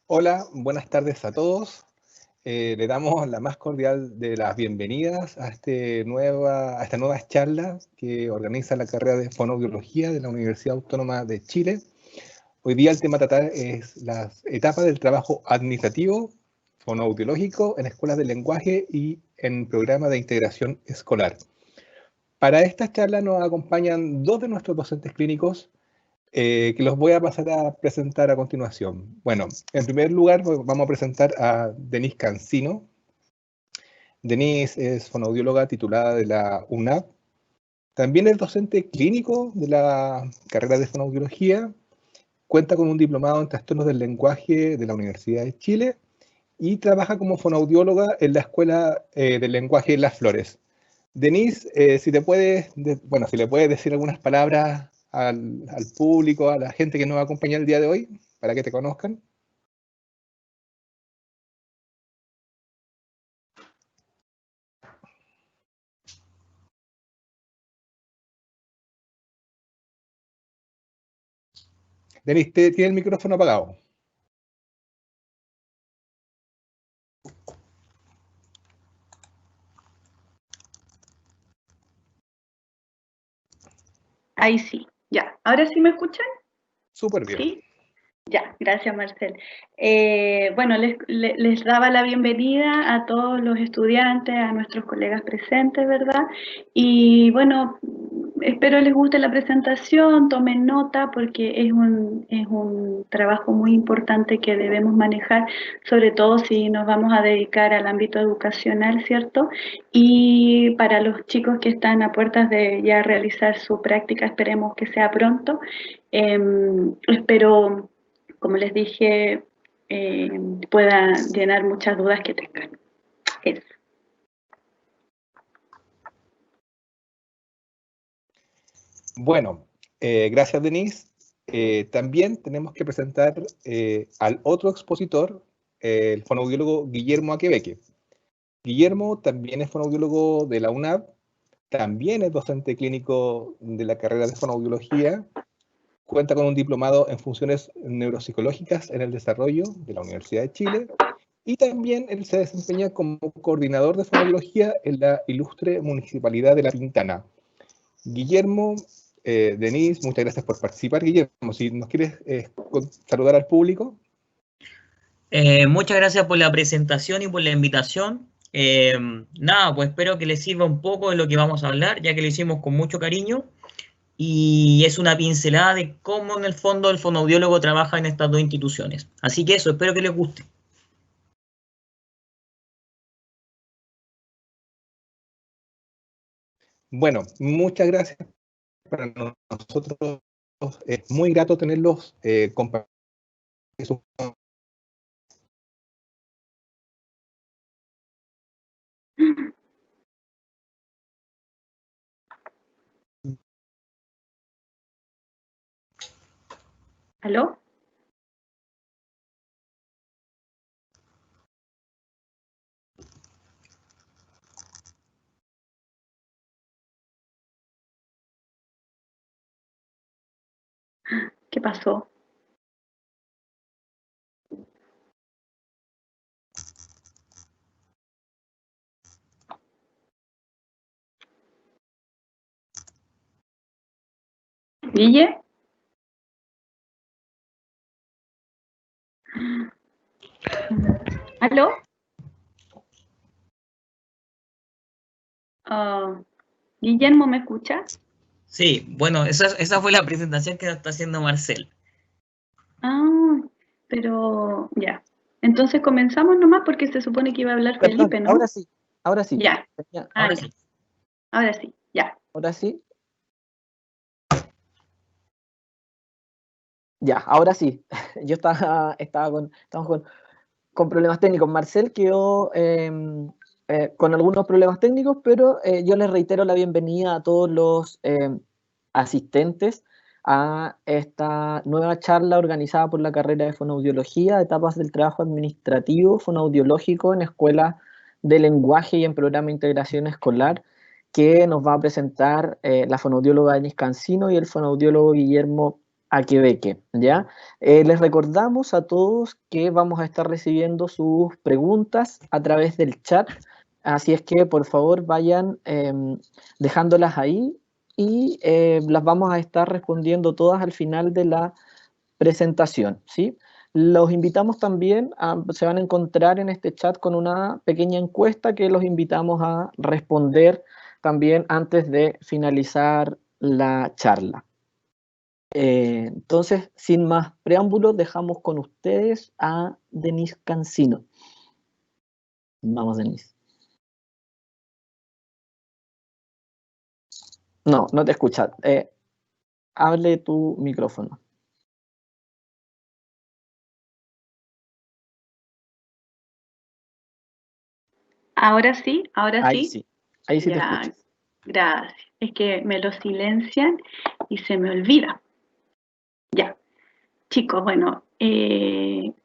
Hola, buenas tardes a todos. Le damos la más cordial de las bienvenidas a esta nueva charla que organiza la carrera de Fonoaudiología de la Universidad Autónoma de Chile. Hoy día el tema a tratar es las etapas del trabajo administrativo fonoaudiológico en escuelas de lenguaje y en programas de integración escolar. Para esta charla nos acompañan dos de nuestros docentes clínicos, que los voy a pasar a presentar a continuación. Bueno, en primer lugar vamos a presentar a Denise Cancino. Denise es fonoaudióloga titulada de la UNAV. También es docente clínico de la carrera de fonoaudiología. Cuenta con un diplomado en trastornos del lenguaje de la Universidad de Chile y trabaja como fonoaudióloga en la Escuela del Lenguaje Las Flores. Denise, si le puedes decir algunas palabras al público, a la gente que nos va a acompañar el día de hoy, para que te conozcan. Denise, tiene el micrófono apagado. Ahí sí, ya. ¿Ahora sí me escuchan? Súper bien. Sí. Ya, gracias Marcel. Bueno, les daba la bienvenida a todos los estudiantes, a nuestros colegas presentes, ¿verdad? Y bueno, espero les guste la presentación, tomen nota porque es un trabajo muy importante que debemos manejar, sobre todo si nos vamos a dedicar al ámbito educacional, ¿cierto? Y para los chicos que están a puertas de ya realizar su práctica, esperemos que sea pronto. Espero, como les dije, pueda llenar muchas dudas que tengan. Eso. Bueno, gracias Denise. También tenemos que presentar al otro expositor, el fonoaudiólogo Guillermo Aquebeque. Guillermo también es fonoaudiólogo de la UNAV, también es docente clínico de la carrera de fonoaudiología, cuenta con un diplomado en funciones neuropsicológicas en el desarrollo de la Universidad de Chile y también él se desempeña como coordinador de fonoaudiología en la ilustre Municipalidad de La Pintana. Guillermo, Denise, muchas gracias por participar. Guillermo, si nos quieres saludar al público. Muchas gracias por la presentación y por la invitación. Nada, pues espero que les sirva un poco de lo que vamos a hablar, ya que lo hicimos con mucho cariño. Y es una pincelada de cómo en el fondo el fonoaudiólogo trabaja en estas dos instituciones. Así que eso, espero que les guste. Bueno, muchas gracias. Para nosotros es muy grato tenerlos compartir su... ¿Aló? ¿Qué pasó? ¿Guille? ¿Aló? Guillermo, ¿me escucha? Sí, bueno, esa fue la presentación que está haciendo Marcel. Ah, pero ya. Entonces comenzamos nomás porque se supone que iba a hablar Felipe, ¿no? Ahora sí, ahora sí. Ya. Ahora sí. Ahora sí, ya. Ahora sí. Ya, ahora sí. Yo estamos con problemas técnicos. Marcel quedó con algunos problemas técnicos, pero yo les reitero la bienvenida a todos los asistentes a esta nueva charla organizada por la carrera de fonoaudiología, etapas del trabajo administrativo fonoaudiológico en escuelas de lenguaje y en programa de integración escolar, que nos va a presentar la fonoaudióloga Denise Cancino y el fonoaudiólogo Guillermo Aquebeque, ¿ya? Les recordamos a todos que vamos a estar recibiendo sus preguntas a través del chat, así es que por favor vayan dejándolas ahí y las vamos a estar respondiendo todas al final de la presentación, ¿sí? Los invitamos también se van a encontrar en este chat con una pequeña encuesta que los invitamos a responder también antes de finalizar la charla. Entonces, sin más preámbulos, dejamos con ustedes a Denise Cancino. Vamos, Denise. No, no te escuchas. Hable tu micrófono. Ahora sí, Ahí sí. Ahí sí te escucho. Gracias. Es que me lo silencian y se me olvida. Ya. Chicos, bueno,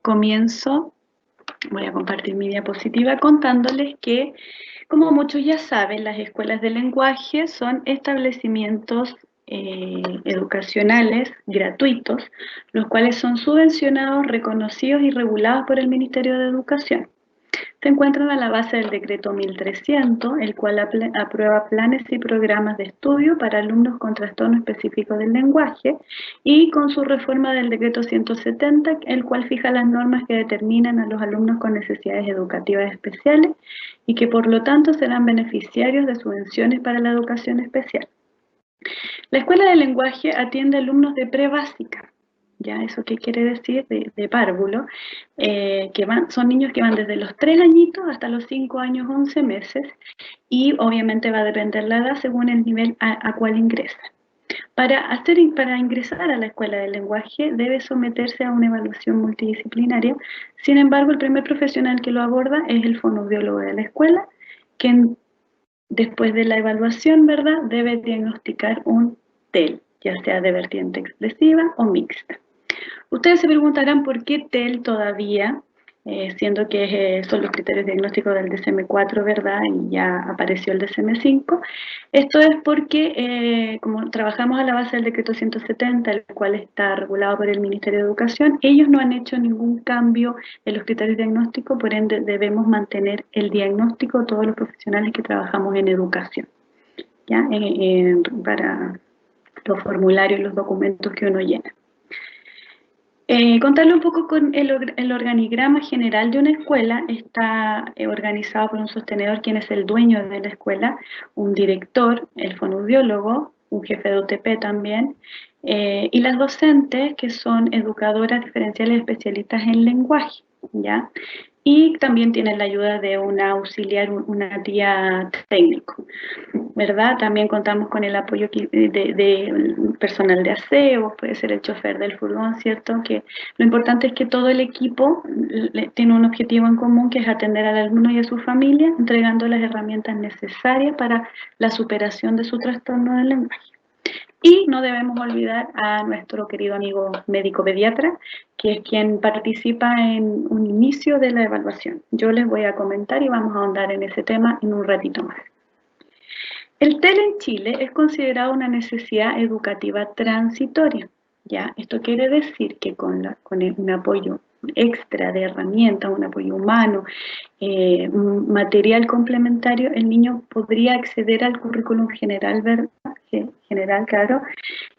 comienzo. Voy a compartir mi diapositiva contándoles que, como muchos ya saben, las escuelas de lenguaje son establecimientos educacionales gratuitos, los cuales son subvencionados, reconocidos y regulados por el Ministerio de Educación. Se encuentran a la base del decreto 1300, el cual aprueba planes y programas de estudio para alumnos con trastorno específico del lenguaje, y con su reforma del decreto 170, el cual fija las normas que determinan a los alumnos con necesidades educativas especiales y que por lo tanto serán beneficiarios de subvenciones para la educación especial. La escuela de lenguaje atiende a alumnos de prebásica. ¿Ya? ¿Eso qué quiere decir? De párvulo, son niños que van desde los 3 añitos hasta los 5 años 11 meses, y obviamente va a depender la edad según el nivel a cual ingresa. Para ingresar a la escuela de lenguaje debe someterse a una evaluación multidisciplinaria. Sin embargo, el primer profesional que lo aborda es el fonoaudiólogo de la escuela, quien después de la evaluación, ¿verdad?, debe diagnosticar un TEL, ya sea de vertiente expresiva o mixta. Ustedes se preguntarán por qué TEL todavía, siendo que son los criterios diagnósticos del DSM-4, ¿verdad? Y ya apareció el DSM-5. Esto es porque, como trabajamos a la base del decreto 170, el cual está regulado por el Ministerio de Educación, ellos no han hecho ningún cambio en los criterios diagnósticos, por ende debemos mantener el diagnóstico todos los profesionales que trabajamos en educación, ¿ya? Para los formularios y los documentos que uno llena. Contarle un poco con el organigrama general de una escuela. Está organizado por un sostenedor, quien es el dueño de la escuela, un director, el fonoaudiólogo, un jefe de UTP también, y las docentes, que son educadoras diferenciales especialistas en lenguaje, ¿ya? Y también tienen la ayuda de una auxiliar, una tía técnico, ¿verdad? También contamos con el apoyo de personal de aseo, puede ser el chofer del furgón, ¿cierto? Que lo importante es que todo el equipo tiene un objetivo en común, que es atender al alumno y a su familia, entregando las herramientas necesarias para la superación de su trastorno del lenguaje. Y no debemos olvidar a nuestro querido amigo médico pediatra, que es quien participa en un inicio de la evaluación. Yo les voy a comentar y vamos a ahondar en ese tema en un ratito más. El TEL en Chile es considerado una necesidad educativa transitoria, ¿ya? Esto quiere decir que con un apoyo extra de herramientas, un apoyo humano, un material complementario, el niño podría acceder al currículum general, ¿verdad? General, claro,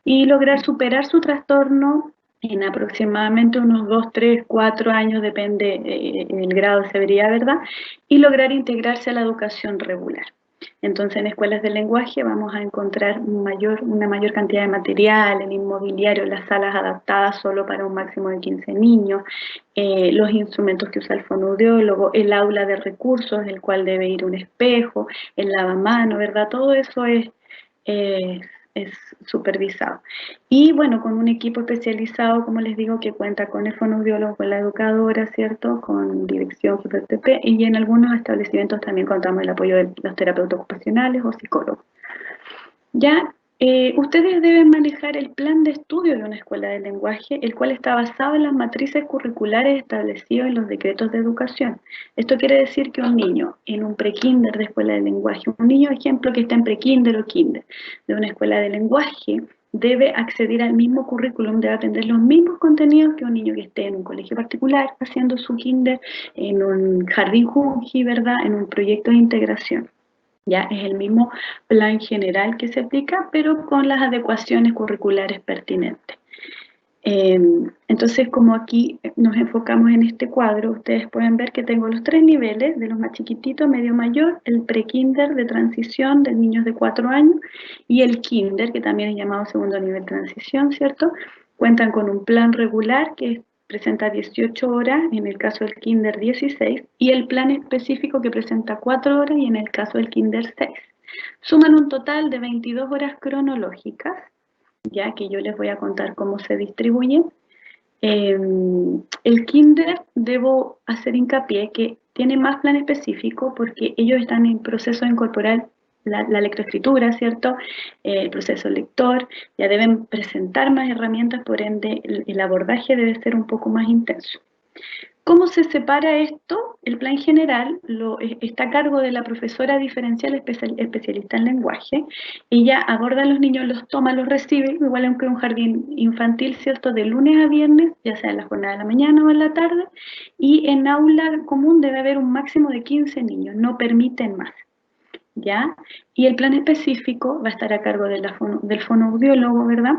y lograr superar su trastorno en aproximadamente unos 2, 3, 4 años, depende del grado de severidad, ¿verdad? Y lograr integrarse a la educación regular. Entonces, en escuelas de lenguaje vamos a encontrar una mayor cantidad de material, el inmobiliario, las salas adaptadas solo para un máximo de 15 niños, los instrumentos que usa el fonoaudiólogo, el aula de recursos, el cual debe ir un espejo, el lavamano, ¿verdad? Todo eso es supervisado. Y bueno, con un equipo especializado, como les digo, que cuenta con el fonoaudiólogo, con la educadora, ¿cierto? Con dirección, jefe de TP, y en algunos establecimientos también contamos el apoyo de los terapeutas ocupacionales o psicólogos. Ya, ustedes deben manejar el plan de estudio de una escuela de lenguaje, el cual está basado en las matrices curriculares establecidas en los decretos de educación. Esto quiere decir que un niño en un prekinder de escuela de lenguaje, un niño, ejemplo, que está en prekinder o kinder de una escuela de lenguaje, debe acceder al mismo currículum, debe aprender los mismos contenidos que un niño que esté en un colegio particular haciendo su kinder, en un jardín Junji, ¿verdad? En un proyecto de integración. Ya es el mismo plan general que se aplica, pero con las adecuaciones curriculares pertinentes. Entonces, como aquí nos enfocamos en este cuadro, ustedes pueden ver que tengo los 3 niveles, de los más chiquititos, medio mayor, el pre-kinder de transición de niños de 4 años y el kinder, que también es llamado segundo nivel de transición, ¿cierto? Cuentan con un plan regular que presenta 18 horas, en el caso del kinder 16, y el plan específico que presenta 4 horas y en el caso del kinder 6. Suman un total de 22 horas cronológicas, ya que yo les voy a contar cómo se distribuyen. El kinder, debo hacer hincapié que tiene más plan específico porque ellos están en proceso de incorporar la lectoescritura, ¿cierto? El proceso lector, ya deben presentar más herramientas, por ende el abordaje debe ser un poco más intenso. ¿Cómo se separa esto? El plan general está a cargo de la profesora diferencial especialista en lenguaje. Ella aborda a los niños, los toma, los recibe, igual que un jardín infantil, ¿cierto? De lunes a viernes, ya sea en la jornada de la mañana o en la tarde, y en aula común debe haber un máximo de 15 niños, no permiten más, ¿ya? Y el plan específico va a estar a cargo del fonoaudiólogo, ¿verdad?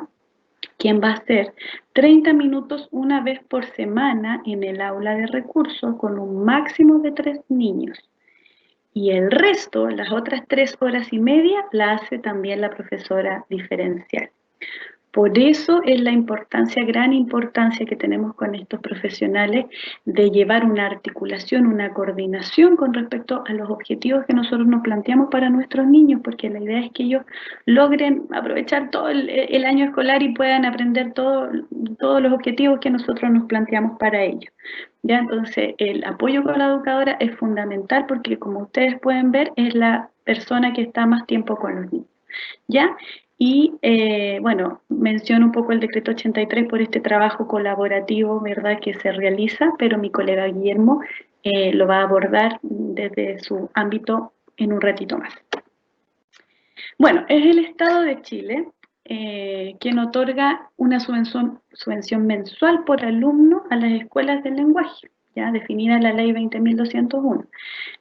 Quien va a hacer 30 minutos una vez por semana en el aula de recursos con un máximo de 3 niños. Y el resto, las otras 3 horas y media, la hace también la profesora diferencial. Por eso es la importancia, gran importancia que tenemos con estos profesionales de llevar una articulación, una coordinación con respecto a los objetivos que nosotros nos planteamos para nuestros niños, porque la idea es que ellos logren aprovechar todo el año escolar y puedan aprender todos los objetivos que nosotros nos planteamos para ellos. ¿Ya? Entonces, el apoyo con la educadora es fundamental porque, como ustedes pueden ver, es la persona que está más tiempo con los niños. ¿Ya? Y bueno, menciono un poco el decreto 83 por este trabajo colaborativo, ¿verdad?, que se realiza, pero mi colega Guillermo lo va a abordar desde su ámbito en un ratito más. Bueno, es el Estado de Chile quien otorga una subvención mensual por alumno a las escuelas del lenguaje, ya definida en la ley 20.201,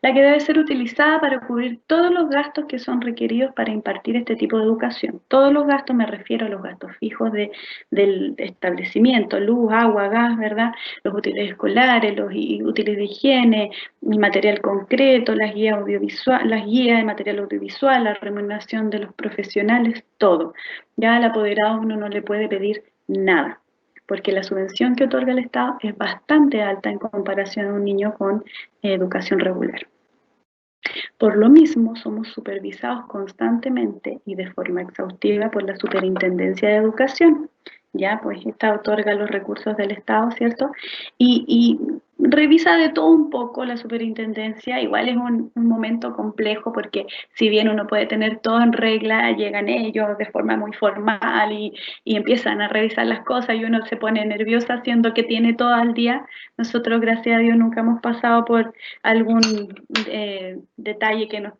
la que debe ser utilizada para cubrir todos los gastos que son requeridos para impartir este tipo de educación. Todos los gastos, me refiero a los gastos fijos del establecimiento, luz, agua, gas, ¿verdad? Los útiles escolares, los útiles de higiene, el material concreto, las guías de material audiovisual, la remuneración de los profesionales, todo. Ya al apoderado uno no le puede pedir nada, porque la subvención que otorga el Estado es bastante alta en comparación a un niño con educación regular. Por lo mismo, somos supervisados constantemente y de forma exhaustiva por la Superintendencia de Educación. Ya, pues esta otorga los recursos del Estado, ¿cierto? Y revisa de todo un poco la superintendencia. Igual es un momento complejo porque si bien uno puede tener todo en regla, llegan ellos de forma muy formal y empiezan a revisar las cosas y uno se pone nervioso haciendo que tiene todo al día. Nosotros, gracias a Dios, nunca hemos pasado por algún detalle que nos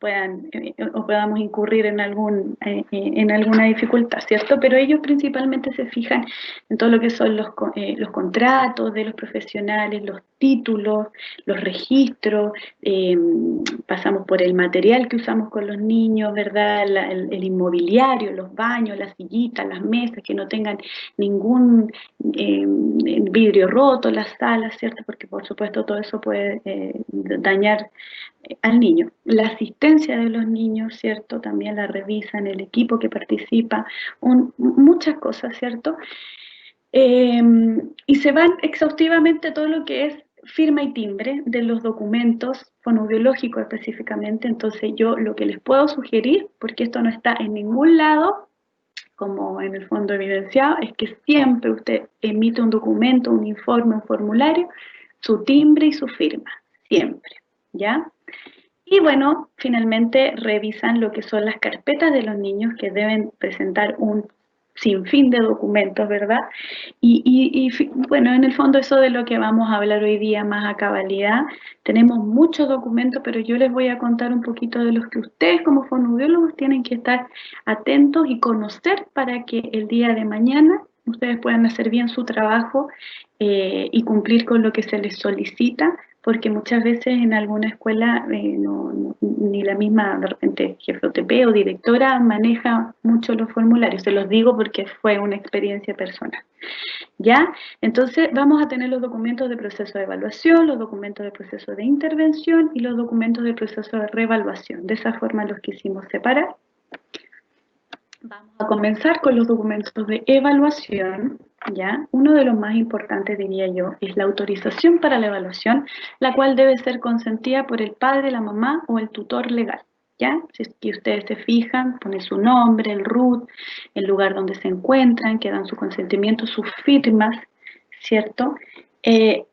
o podamos incurrir en alguna dificultad, ¿cierto? Pero ellos principalmente se fijan en todo lo que son los contratos de los profesionales, los títulos, los registros, pasamos por el material que usamos con los niños, ¿verdad? El inmobiliario, los baños, las sillitas, las mesas, que no tengan ningún vidrio roto, las salas, ¿cierto? Porque por supuesto todo eso puede dañar al niño. La asistencia de los niños, ¿cierto? También la revisan, el equipo que participa, muchas cosas, ¿cierto? Y se van exhaustivamente todo lo que es firma y timbre de los documentos fonoaudiológicos específicamente. Entonces yo lo que les puedo sugerir, porque esto no está en ningún lado como en el fondo evidenciado, es que siempre usted emite un documento, un informe, un formulario, su timbre y su firma, siempre, ¿ya? Y bueno, finalmente revisan lo que son las carpetas de los niños que deben presentar un sin fin de documentos, ¿verdad? Y bueno, en el fondo eso de lo que vamos a hablar hoy día más a cabalidad. Tenemos muchos documentos, pero yo les voy a contar un poquito de los que ustedes como fonoaudiólogos tienen que estar atentos y conocer para que el día de mañana ustedes puedan hacer bien su trabajo y cumplir con lo que se les solicita, porque muchas veces en alguna escuela ni la misma, de repente, jefe OTP o directora maneja mucho los formularios. Se los digo porque fue una experiencia personal. ¿Ya? Entonces vamos a tener los documentos de proceso de evaluación, los documentos de proceso de intervención y los documentos de proceso de reevaluación. De esa forma los quisimos separar. Vamos a comenzar con los documentos de evaluación, ¿ya? Uno de los más importantes, diría yo, es la autorización para la evaluación, la cual debe ser consentida por el padre, la mamá o el tutor legal, ¿ya? Si es que ustedes se fijan, ponen su nombre, el RUT, el lugar donde se encuentran, que dan su consentimiento, sus firmas, ¿cierto?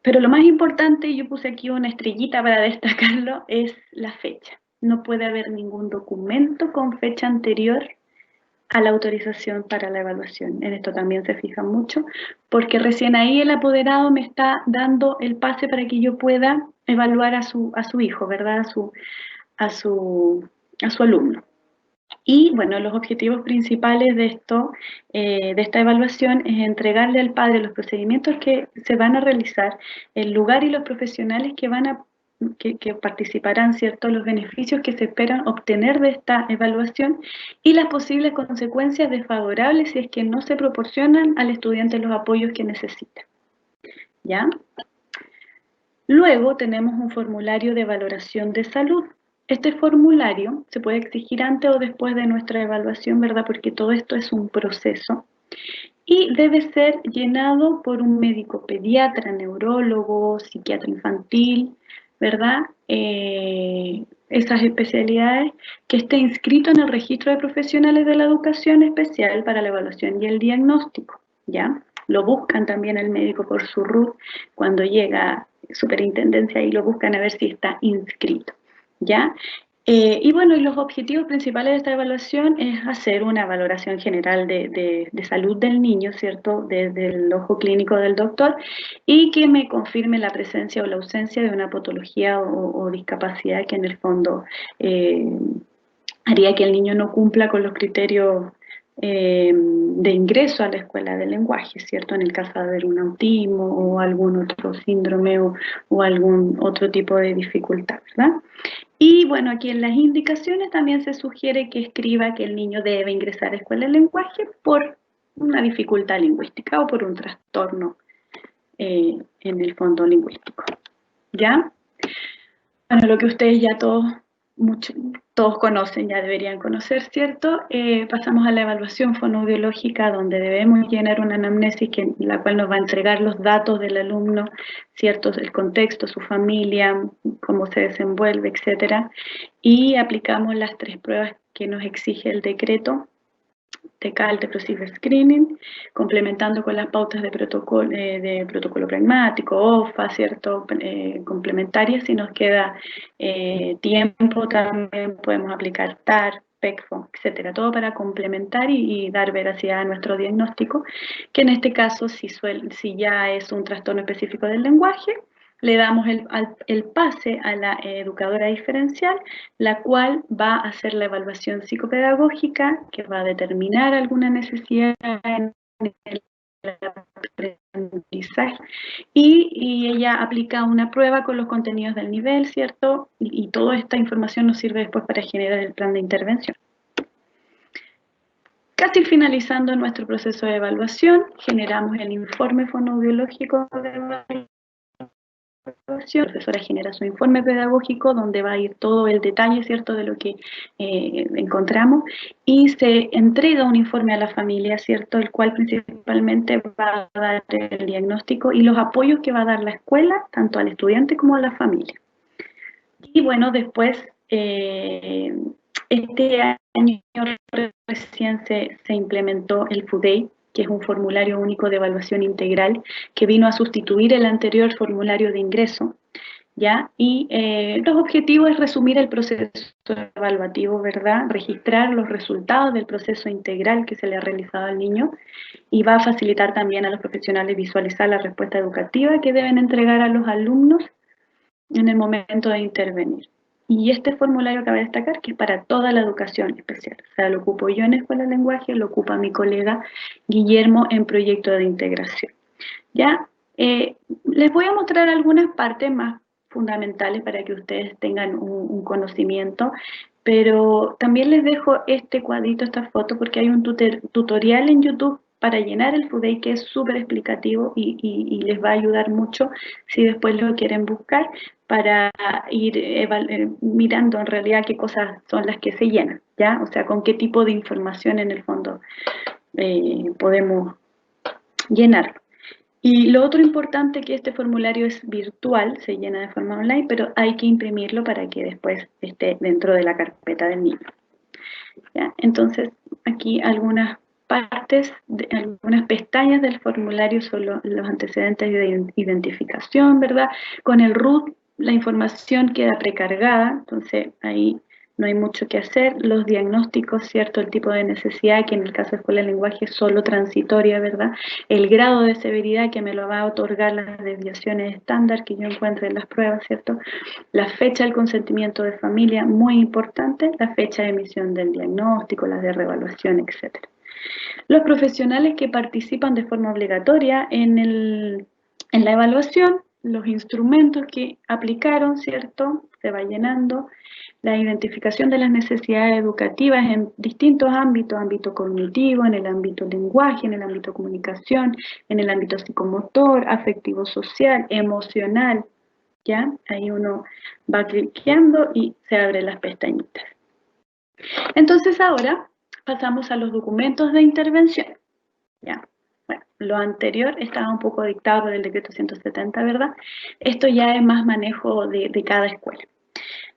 Pero lo más importante, yo puse aquí una estrellita para destacarlo, es la fecha. No puede haber ningún documento con fecha anterior a la autorización para la evaluación. En esto también se fijan mucho, porque recién ahí el apoderado me está dando el pase para que yo pueda evaluar a su hijo, ¿verdad? A su alumno. Y bueno, los objetivos principales de esta evaluación es entregarle al padre los procedimientos que se van a realizar, el lugar y los profesionales que participarán, ¿cierto? Los beneficios que se esperan obtener de esta evaluación y las posibles consecuencias desfavorables si es que no se proporcionan al estudiante los apoyos que necesita. ¿Ya? Luego tenemos un formulario de valoración de salud. Este formulario se puede exigir antes o después de nuestra evaluación, ¿verdad? Porque todo esto es un proceso. Y debe ser llenado por un médico pediatra, neurólogo, psiquiatra infantil, ¿verdad? Esas especialidades, que esté inscrito en el registro de profesionales de la educación especial para la evaluación y el diagnóstico, ¿ya? Lo buscan también el médico por su RUT cuando llega superintendencia y lo buscan a ver si está inscrito, ¿ya? Y bueno, y los objetivos principales de esta evaluación es hacer una valoración general de salud del niño, ¿cierto? Desde el ojo clínico del doctor y que me confirme la presencia o la ausencia de una patología o discapacidad que en el fondo haría que el niño no cumpla con los criterios de ingreso a la escuela de lenguaje, ¿cierto? En el caso de haber un autismo o algún otro síndrome o algún otro tipo de dificultad, ¿verdad? Y bueno, aquí en las indicaciones también se sugiere que escriba que el niño debe ingresar a escuela de lenguaje por una dificultad lingüística o por un trastorno en el fondo lingüístico, ¿ya? Bueno, lo que ustedes ya todos conocen, ya deberían conocer, ¿cierto? Pasamos a la evaluación fonoaudiológica, donde debemos llenar una anamnesis la cual nos va a entregar los datos del alumno, ¿cierto? El contexto, su familia, cómo se desenvuelve, etcétera. Y aplicamos las 3 pruebas que nos exige el decreto, TECAL, Progressive Screening, complementando con las pautas de protocolo pragmático, OFA, ¿cierto? Complementarias. Si nos queda tiempo, también podemos aplicar TAR, PECFO, etcétera, todo para complementar y dar veracidad a nuestro diagnóstico, que en este caso, si ya es un trastorno específico del lenguaje, le damos el pase a la educadora diferencial, la cual va a hacer la evaluación psicopedagógica, que va a determinar alguna necesidad en el aprendizaje, y ella aplica una prueba con los contenidos del nivel, ¿cierto? Y toda esta información nos sirve después para generar el plan de intervención. Casi finalizando nuestro proceso de evaluación, generamos el informe fonoaudiológico de evaluación. La profesora genera su informe pedagógico donde va a ir todo el detalle, ¿cierto?, de lo que encontramos, y se entrega un informe a la familia, ¿cierto?, el cual principalmente va a dar el diagnóstico y los apoyos que va a dar la escuela, tanto al estudiante como a la familia. Y bueno, después, este año recién se implementó el FUDEI, que es un formulario único de evaluación integral que vino a sustituir el anterior formulario de ingreso, ¿ya? Y los objetivos es resumir el proceso evaluativo, ¿verdad? Registrar los resultados del proceso integral que se le ha realizado al niño y va a facilitar también a los profesionales visualizar la respuesta educativa que deben entregar a los alumnos en el momento de intervenir. Y este formulario cabe destacar que es para toda la educación especial. O sea, lo ocupo yo en Escuela de Lenguaje, lo ocupa mi colega Guillermo en proyecto de integración. Ya, les voy a mostrar algunas partes más fundamentales para que ustedes tengan un conocimiento, pero también les dejo este cuadrito, esta foto, porque hay un tutorial en YouTube para llenar el FUDEI que es súper explicativo y les va a ayudar mucho si después lo quieren buscar para ir mirando en realidad qué cosas son las que se llenan, ¿ya? O sea, con qué tipo de información en el fondo podemos llenarlo. Y lo otro importante es que este formulario es virtual, se llena de forma online, pero hay que imprimirlo para que después esté dentro de la carpeta del niño. ¿Ya? Entonces, aquí algunas partes, algunas pestañas del formulario son los antecedentes de identificación, ¿verdad? Con el RUT la información queda precargada, entonces ahí no hay mucho que hacer. Los diagnósticos, ¿cierto? El tipo de necesidad, que en el caso de Escuela de Lenguaje es solo transitoria, ¿verdad? El grado de severidad que me lo va a otorgar las desviaciones estándar que yo encuentre en las pruebas, ¿cierto? La fecha del consentimiento de familia, muy importante, la fecha de emisión del diagnóstico, las de reevaluación, etc. Los profesionales que participan de forma obligatoria en la evaluación, los instrumentos que aplicaron, ¿cierto? Se va llenando. La identificación de las necesidades educativas en distintos ámbitos, ámbito cognitivo, en el ámbito lenguaje, en el ámbito comunicación, en el ámbito psicomotor, afectivo social, emocional, ¿ya? Ahí uno va cliqueando y se abren las pestañitas. Entonces ahora pasamos a los documentos de intervención, ¿ya? Bueno, lo anterior estaba un poco dictado por el decreto 170, ¿verdad? Esto ya es más manejo de cada escuela.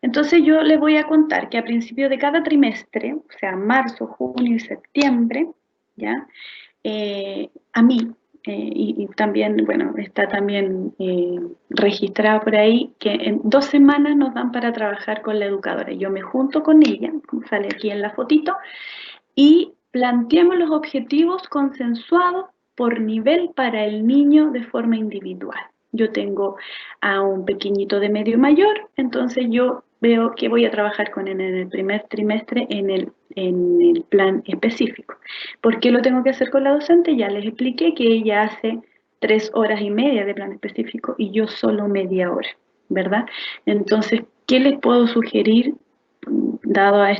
Entonces yo les voy a contar que a principio de cada trimestre, o sea, marzo, junio y septiembre, ¿ya? A mí, y también, bueno, está también registrado por ahí, que en 2 semanas nos dan para trabajar con la educadora. Yo me junto con ella, como sale aquí en la fotito, y planteamos los objetivos consensuados por nivel para el niño de forma individual. Yo tengo a un pequeñito de medio mayor, entonces yo veo que voy a trabajar con él en el primer trimestre en el plan específico. ¿Por qué lo tengo que hacer con la docente? Ya les expliqué que ella hace 3 horas y media de plan específico y yo solo media hora, ¿verdad? Entonces, ¿qué les puedo sugerir dado a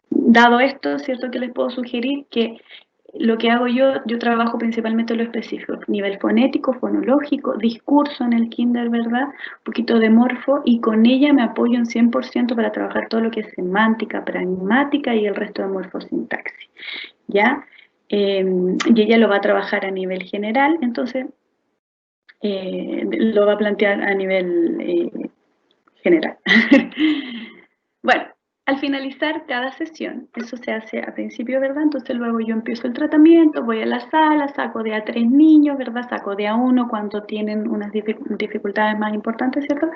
dado esto, ¿cierto? Que les puedo sugerir que lo que hago yo trabajo principalmente lo específico, nivel fonético, fonológico, discurso en el kinder, ¿verdad? Un poquito de morfo, y con ella me apoyo en 100% para trabajar todo lo que es semántica, pragmática y el resto de morfosintaxis, ¿ya? Y ella lo va a trabajar a nivel general, entonces lo va a plantear a nivel general. Bueno, al finalizar cada sesión, eso se hace a principio, ¿verdad? Entonces luego yo empiezo el tratamiento, voy a la sala, saco de a 3 niños, ¿verdad? Saco de a 1 cuando tienen unas dificultades más importantes, ¿cierto?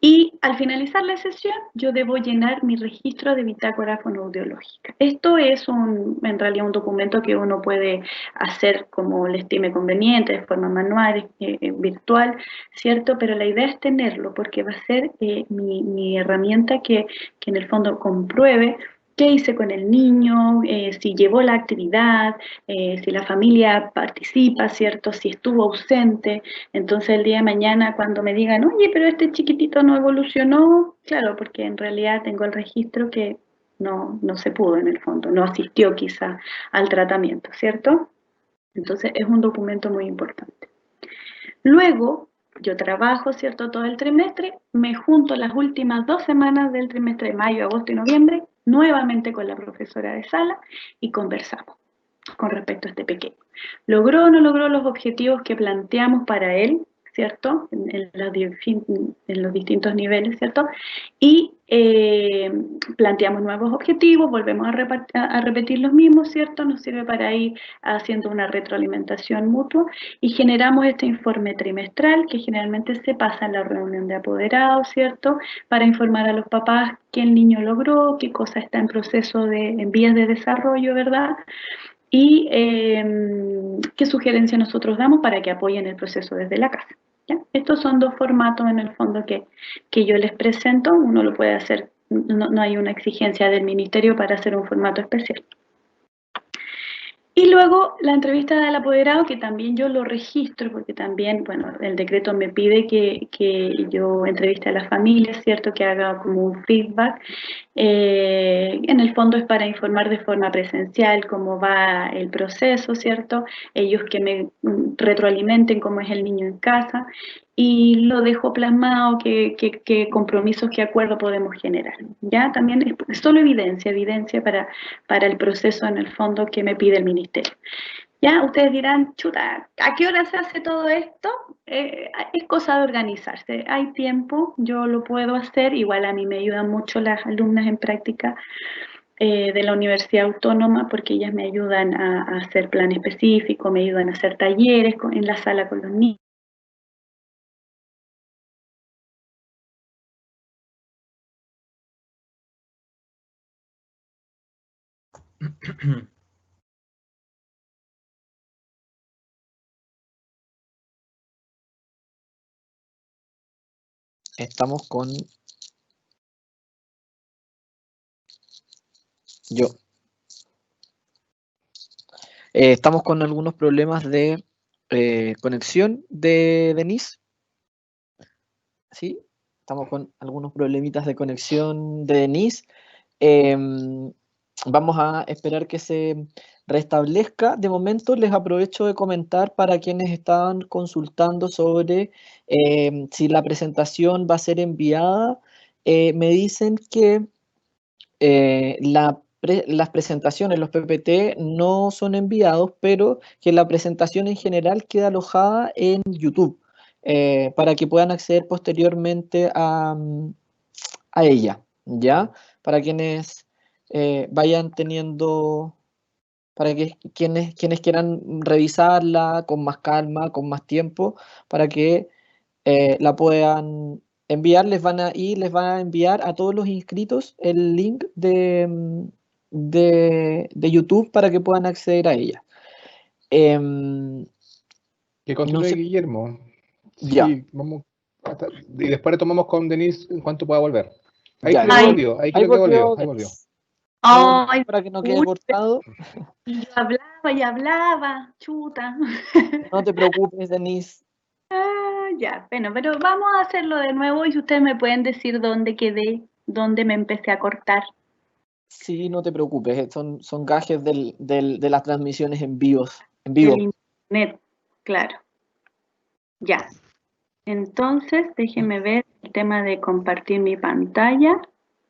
Y al finalizar la sesión, yo debo llenar mi registro de bitácora fonoaudiológica. Esto es en realidad un documento que uno puede hacer como le estime conveniente, de forma manual, virtual, ¿cierto? Pero la idea es tenerlo porque va a ser mi herramienta que en el fondo compruebe qué hice con el niño, si llevó la actividad, si la familia participa, ¿cierto? Si estuvo ausente. Entonces el día de mañana cuando me digan, oye, pero este chiquitito no evolucionó, claro, porque en realidad tengo el registro que no se pudo en el fondo, no asistió quizá al tratamiento, ¿cierto? Entonces es un documento muy importante. Luego, yo trabajo, ¿cierto?, todo el trimestre, me junto las últimas 2 semanas del trimestre, mayo, agosto y noviembre, nuevamente con la profesora de sala y conversamos con respecto a este pequeño. ¿Logró o no logró los objetivos que planteamos para él? ¿cierto? En los distintos niveles, ¿cierto? Y planteamos nuevos objetivos, volvemos a repetir los mismos, ¿cierto? Nos sirve para ir haciendo una retroalimentación mutua y generamos este informe trimestral que generalmente se pasa en la reunión de apoderados, ¿cierto? Para informar a los papás qué el niño logró, qué cosa está en proceso en vías de desarrollo, ¿verdad? Y qué sugerencias nosotros damos para que apoyen el proceso desde la casa. ¿Ya? Estos son dos formatos en el fondo que yo les presento. Uno lo puede hacer, no hay una exigencia del ministerio para hacer un formato especial. Y luego la entrevista del apoderado, que también yo lo registro, porque también, bueno, el decreto me pide que yo entreviste a las familias, ¿cierto? Que haga como un feedback. En el fondo es para informar de forma presencial cómo va el proceso, ¿cierto? Ellos que me retroalimenten cómo es el niño en casa. Y lo dejo plasmado, qué compromisos, qué acuerdo podemos generar. Ya también es solo evidencia para el proceso en el fondo que me pide el ministerio. Ya ustedes dirán, chuta, ¿a qué hora se hace todo esto? Es cosa de organizarse, hay tiempo, yo lo puedo hacer, igual a mí me ayudan mucho las alumnas en práctica de la Universidad Autónoma porque ellas me ayudan a hacer plan específico, me ayudan a hacer talleres en la sala con los niños. Estamos con yo. Estamos con algunos problemas de conexión de Denise. ¿Sí? Estamos con algunos problemitas de conexión de Denise. Vamos a esperar que se restablezca. De momento les aprovecho de comentar para quienes estaban consultando sobre si la presentación va a ser enviada. Me dicen que las presentaciones, los PPT, no son enviados, pero que la presentación en general queda alojada en YouTube para que puedan acceder posteriormente a ella, ¿ya? Para quienes vayan teniendo, para que quienes quieran revisarla con más calma, con más tiempo, para que la puedan enviar, les van a enviar a todos los inscritos el link de YouTube para que puedan acceder a ella. Que continúe, no sé, Guillermo. Sí, ya. vamos y después retomamos con Denise en cuanto pueda volver. Ahí Ya, creo que volvió, ahí creo que volvió, ahí volvió. Ay, para que no quede cortado. y yo hablaba, chuta. No te preocupes, Denise. Ya, bueno, pero vamos a hacerlo de nuevo y si ustedes me pueden decir dónde quedé, dónde me empecé a cortar. Sí, no te preocupes, son gajes de las transmisiones en vivo. Del internet, claro. Ya. Entonces, déjenme ver el tema de compartir mi pantalla.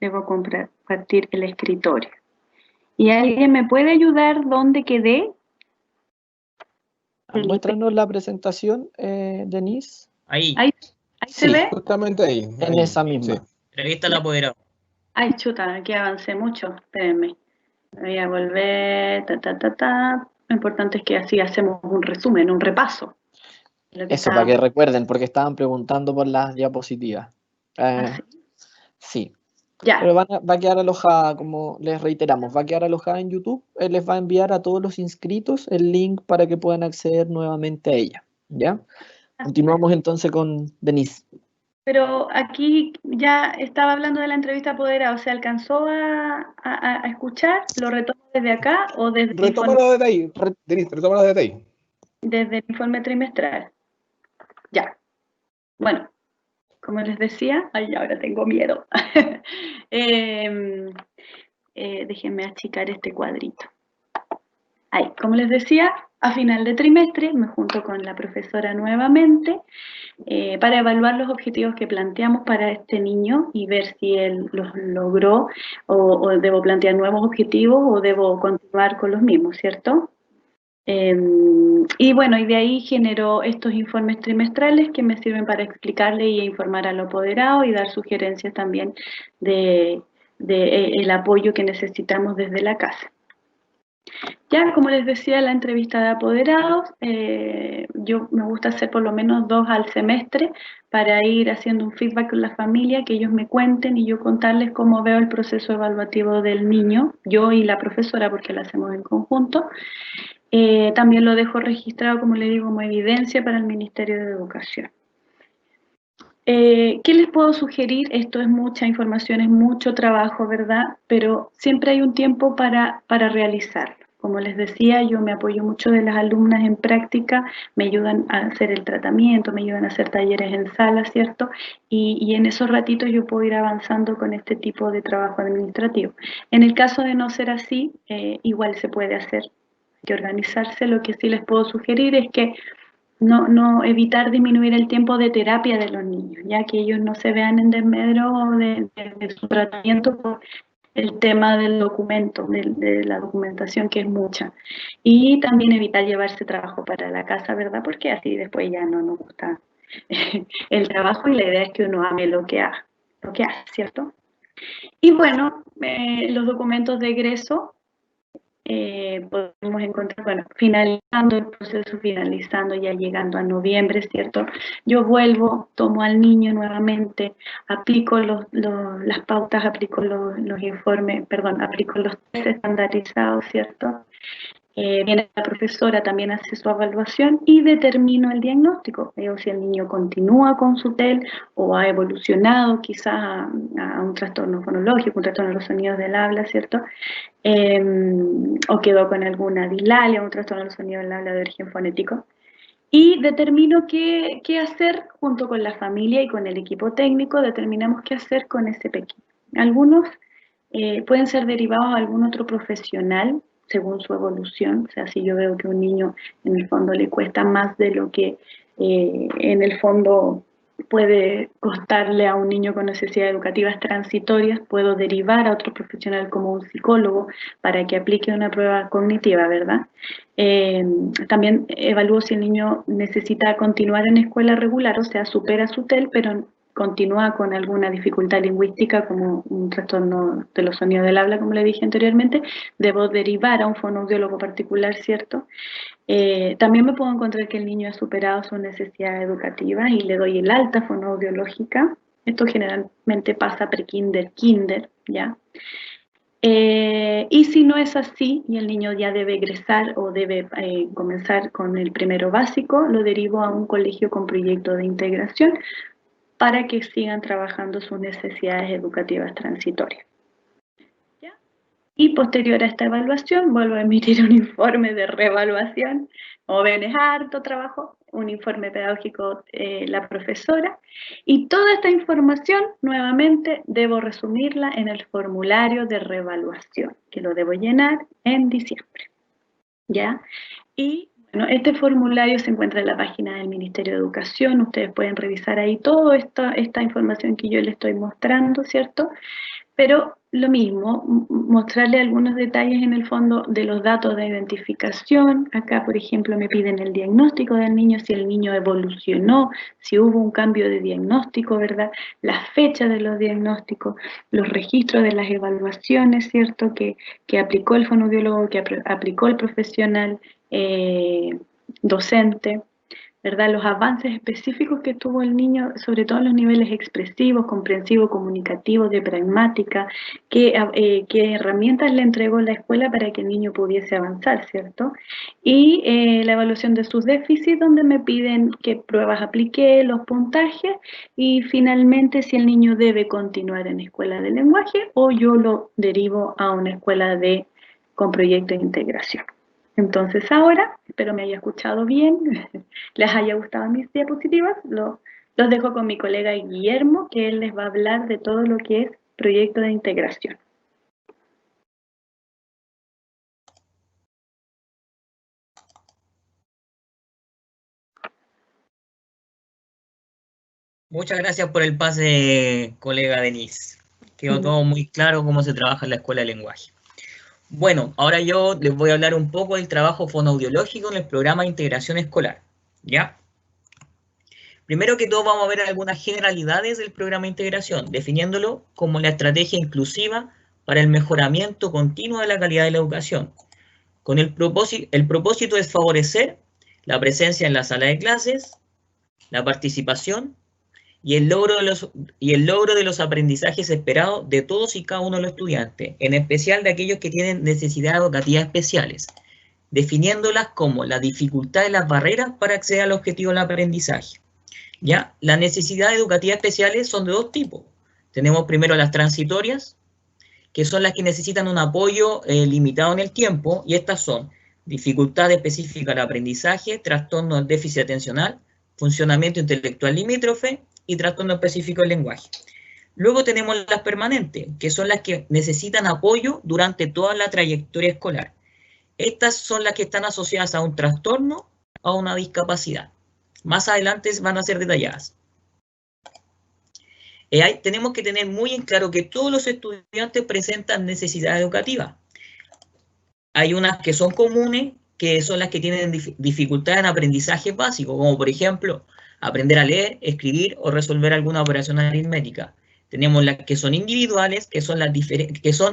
Debo compartir el escritorio. ¿Y alguien me puede ayudar dónde quedé? Muéstranos la presentación, Denise. Ahí, ¿Ahí se ve? Justamente ahí. En esa misma. Sí. entrevista al apoderado. Ay, chuta, aquí avancé mucho. Espérenme. Voy a volver. Lo importante es que así hacemos un resumen, un repaso. Eso, para que recuerden, porque estaban preguntando por las diapositivas. Sí. Ya. Pero va a quedar alojada, como les reiteramos, va a quedar alojada en YouTube. Él les va a enviar a todos los inscritos el link para que puedan acceder nuevamente a ella. ¿Ya? Continuamos entonces con Denise. Pero aquí ya estaba hablando de la entrevista apoderada, ¿se alcanzó a escuchar? ¿Lo retomo desde acá o desde Retómalo desde ahí, Denise, retómalo desde ahí. Desde el informe trimestral. Ya. Bueno, como les decía, ay, ahora tengo miedo. Déjenme achicar este cuadrito. Ahí, como les decía, a final de trimestre me junto con la profesora nuevamente para evaluar los objetivos que planteamos para este niño y ver si él los logró o debo plantear nuevos objetivos o debo continuar con los mismos, ¿cierto? Y bueno, y de ahí generó estos informes trimestrales que me sirven para explicarle y informar al apoderado y dar sugerencias también de el apoyo que necesitamos desde la casa. Ya, como les decía, la entrevista de apoderados, yo me gusta hacer por lo menos 2 al semestre para ir haciendo un feedback con la familia, que ellos me cuenten y yo contarles cómo veo el proceso evaluativo del niño, yo y la profesora, porque lo hacemos en conjunto. También lo dejo registrado, como le digo, como evidencia para el Ministerio de Educación. ¿Qué les puedo sugerir? Esto es mucha información, es mucho trabajo, ¿verdad? Pero siempre hay un tiempo para realizarlo. Como les decía, yo me apoyo mucho de las alumnas en práctica, me ayudan a hacer el tratamiento, me ayudan a hacer talleres en sala, ¿cierto? Y en esos ratitos yo puedo ir avanzando con este tipo de trabajo administrativo. En el caso de no ser así, igual se puede hacer, hay que organizarse. Lo que sí les puedo sugerir es que no evitar disminuir el tiempo de terapia de los niños, ya que ellos no se vean en desmedro de su tratamiento por el tema del documento, de la documentación, que es mucha. Y también evitar llevarse trabajo para la casa, ¿verdad? Porque así después ya no nos gusta el trabajo y la idea es que uno ame lo que hace, ¿cierto? Y bueno, los documentos de egreso, podemos encontrar, bueno, finalizando el proceso, finalizando, ya llegando a noviembre, ¿cierto? Yo vuelvo, tomo al niño nuevamente, aplico las pautas, aplico los informes, perdón, aplico los test estandarizados, ¿cierto? Viene la profesora, también hace su evaluación y determino el diagnóstico. Veo si el niño continúa con su TEL o ha evolucionado quizás a un trastorno fonológico, un trastorno de los sonidos del habla, ¿cierto? O quedó con alguna dislalia, un trastorno de los sonidos del habla de origen fonético. Y determino qué hacer junto con la familia y con el equipo técnico, determinamos qué hacer con ese pequeño. Algunos pueden ser derivados a algún otro profesional según su evolución. O sea, si yo veo que un niño en el fondo le cuesta más de lo que en el fondo puede costarle a un niño con necesidades educativas transitorias, puedo derivar a otro profesional como un psicólogo para que aplique una prueba cognitiva, ¿verdad? También evalúo si el niño necesita continuar en escuela regular, o sea, supera su TEL, pero continúa con alguna dificultad lingüística como un trastorno de los sonidos del habla, como le dije anteriormente, debo derivar a un fonoaudiólogo particular, ¿cierto? También me puedo encontrar que el niño ha superado sus necesidades educativas y le doy el alta fonoaudiológica. Esto generalmente pasa pre-kinder, kinder, ¿ya? Y si no es así y el niño ya debe egresar o debe comenzar con el primero básico, lo derivo a un colegio con proyecto de integración para que sigan trabajando sus necesidades educativas transitorias. ¿Ya? Y posterior a esta evaluación, vuelvo a emitir un informe de reevaluación. Como ven, es harto trabajo, un informe pedagógico la profesora, y toda esta información, nuevamente, debo resumirla en el formulario de reevaluación, que lo debo llenar en diciembre. ¿Ya? Y bueno, este formulario se encuentra en la página del Ministerio de Educación, ustedes pueden revisar ahí toda esta información que yo les estoy mostrando, ¿cierto? Pero lo mismo, mostrarle algunos detalles en el fondo de los datos de identificación. Acá, por ejemplo, me piden el diagnóstico del niño, si el niño evolucionó, si hubo un cambio de diagnóstico, ¿verdad? Las fechas de los diagnósticos, los registros de las evaluaciones, ¿cierto? Que aplicó el fonoaudiólogo, que aplicó el profesional docente, ¿verdad? Los avances específicos que tuvo el niño, sobre todo en los niveles expresivos, comprensivos, comunicativos, de pragmática, qué herramientas le entregó la escuela para que el niño pudiese avanzar, ¿cierto? Y la evaluación de sus déficits, donde me piden qué pruebas apliqué, los puntajes, y finalmente si el niño debe continuar en escuela de lenguaje o yo lo derivo a una escuela con proyecto de integración. Entonces ahora, espero me haya escuchado bien, les haya gustado mis diapositivas, los dejo con mi colega Guillermo, que él les va a hablar de todo lo que es proyecto de integración. Muchas gracias por el pase, colega Denise. Quedó todo muy claro cómo se trabaja en la escuela de lenguaje. Bueno, ahora yo les voy a hablar un poco del trabajo fonoaudiológico en el programa de integración escolar, ¿ya? Primero que todo vamos a ver algunas generalidades del programa de integración, definiéndolo como la estrategia inclusiva para el mejoramiento continuo de la calidad de la educación. El propósito es favorecer la presencia en la sala de clases, la participación y el logro de los aprendizajes esperados de todos y cada uno de los estudiantes, en especial de aquellos que tienen necesidades educativas especiales, definiéndolas como la dificultad y las barreras para acceder al objetivo del aprendizaje. ¿Ya? Las necesidades educativas especiales son de dos tipos. Tenemos primero las transitorias, que son las que necesitan un apoyo limitado en el tiempo, y estas son dificultad específica al aprendizaje, trastorno del déficit atencional, funcionamiento intelectual limítrofe y trastorno específico del lenguaje. Luego tenemos las permanentes, que son las que necesitan apoyo durante toda la trayectoria escolar. Estas son las que están asociadas a un trastorno o a una discapacidad. Más adelante van a ser detalladas. Tenemos que tener muy en claro que todos los estudiantes presentan necesidades educativas. Hay unas que son comunes, que son las que tienen dificultad en aprendizaje básico, como por ejemplo, aprender a leer, escribir o resolver alguna operación aritmética. Tenemos las que son individuales, que son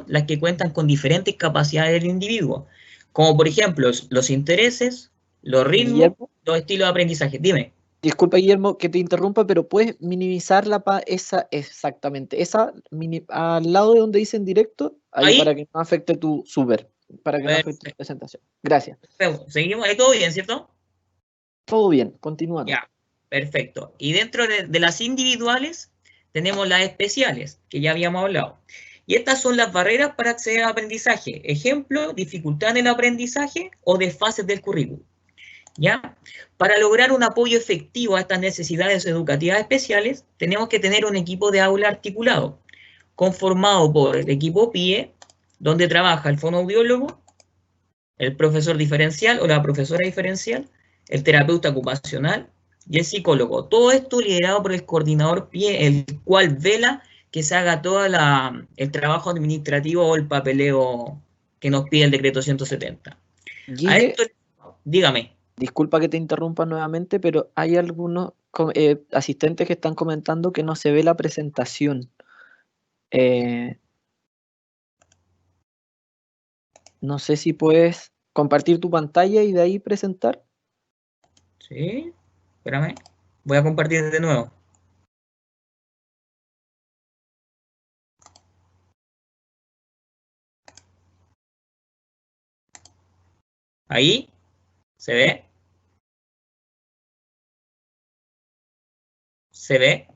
las que cuentan con diferentes capacidades del individuo, como por ejemplo los intereses, los ritmos, Guillermo, los estilos de aprendizaje. Dime. Disculpa, Guillermo, que te interrumpa, pero puedes minimizar esa exactamente, esa al lado de donde dice en directo, ahí para que no afecte tu para que no afecte tu presentación. Gracias. Seguimos, ahí todo bien, ¿cierto? Todo bien, continuando. Ya, perfecto. Y dentro de las individuales tenemos las especiales, que ya habíamos hablado. Y estas son las barreras para acceder al aprendizaje. Ejemplo, dificultad en el aprendizaje o desfases del currículum. ¿Ya? Para lograr un apoyo efectivo a estas necesidades educativas especiales, tenemos que tener un equipo de aula articulado, conformado por el equipo PIE, donde trabaja el fonoaudiólogo, el profesor diferencial o la profesora diferencial, el terapeuta ocupacional y el psicólogo. Todo esto liderado por el coordinador PIE, el cual vela que se haga todo el trabajo administrativo o el papeleo que nos pide el decreto 170. A esto, dígame. Disculpa que te interrumpa nuevamente, pero hay algunos asistentes que están comentando que no se ve la presentación. No sé si puedes compartir tu pantalla y de ahí presentar. Sí, espérame. Voy a compartir de nuevo. Ahí, ¿se ve? ¿Se ve?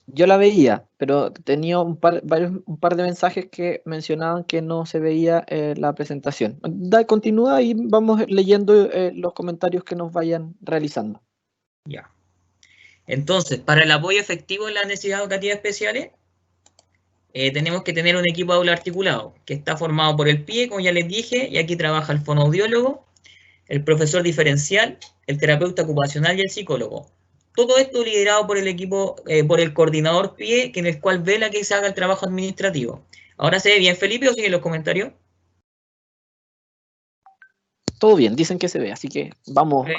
Yo la veía, pero tenía un par de mensajes que mencionaban que no se veía la presentación. Continúa y vamos leyendo los comentarios que nos vayan realizando. Ya. Entonces, para el apoyo efectivo en las necesidades educativas especiales, tenemos que tener un equipo de aula articulado, que está formado por el PIE, como ya les dije, y aquí trabaja el fonoaudiólogo, el profesor diferencial, el terapeuta ocupacional y el psicólogo. Todo esto liderado por el equipo, por el coordinador PIE, en el cual vela que se haga el trabajo administrativo. ¿Ahora se ve bien, Felipe, o siguen los comentarios? Todo bien, dicen que se ve, así que vamos.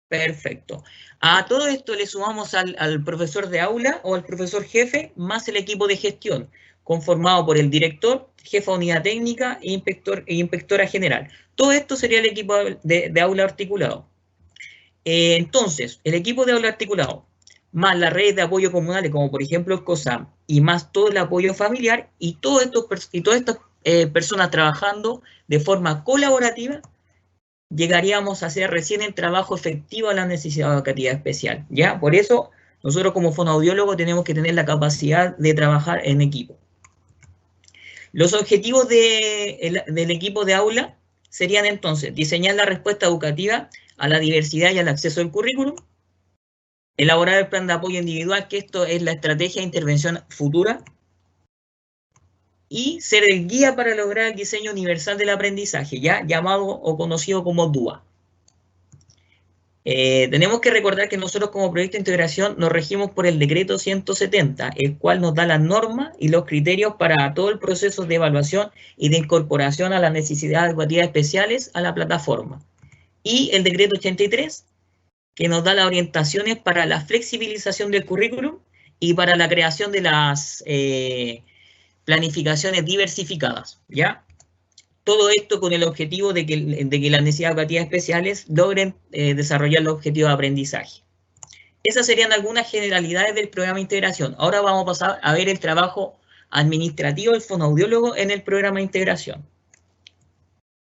Perfecto. A todo esto le sumamos al profesor de aula o al profesor jefe, más el equipo de gestión, conformado por el director, jefa de unidad técnica e inspectora general. Todo esto sería el equipo de aula articulado. Entonces, el equipo de aula articulado, más las redes de apoyo comunales, como por ejemplo el COSAM, y más todo el apoyo familiar, y todas estas personas trabajando de forma colaborativa, llegaríamos a hacer recién el trabajo efectivo a la necesidad educativa especial, ¿ya? Por eso, nosotros como fonoaudiólogos tenemos que tener la capacidad de trabajar en equipo. Los objetivos del equipo de aula serían entonces diseñar la respuesta educativa a la diversidad y al acceso al currículum, elaborar el plan de apoyo individual, que esto es la estrategia de intervención futura, y ser el guía para lograr el diseño universal del aprendizaje, ya llamado o conocido como DUA. Tenemos que recordar que nosotros como proyecto de integración nos regimos por el decreto 170, el cual nos da las normas y los criterios para todo el proceso de evaluación y de incorporación a las necesidades educativas especiales a la plataforma. Y el decreto 83, que nos da las orientaciones para la flexibilización del currículum y para la creación de las planificaciones diversificadas, ¿ya? Todo esto con el objetivo de que las necesidades educativas especiales logren desarrollar los objetivos de aprendizaje. Esas serían algunas generalidades del programa de integración. Ahora vamos a pasar a ver el trabajo administrativo del fonoaudiólogo en el programa de integración.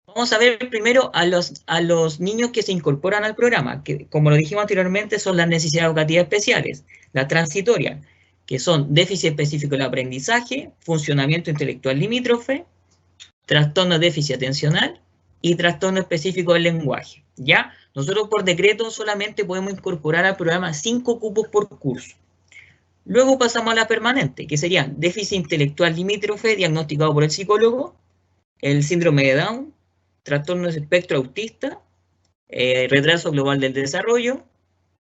Vamos a ver primero a los niños que se incorporan al programa, que como lo dijimos anteriormente son las necesidades educativas especiales, las transitorias, que son déficit específico del aprendizaje, funcionamiento intelectual limítrofe, trastorno de déficit atencional y trastorno específico del lenguaje. ¿Ya? Nosotros por decreto solamente podemos incorporar al programa 5 cupos por curso. Luego pasamos a la permanente, que serían déficit intelectual limítrofe diagnosticado por el psicólogo, el síndrome de Down, trastorno de espectro autista, retraso global del desarrollo,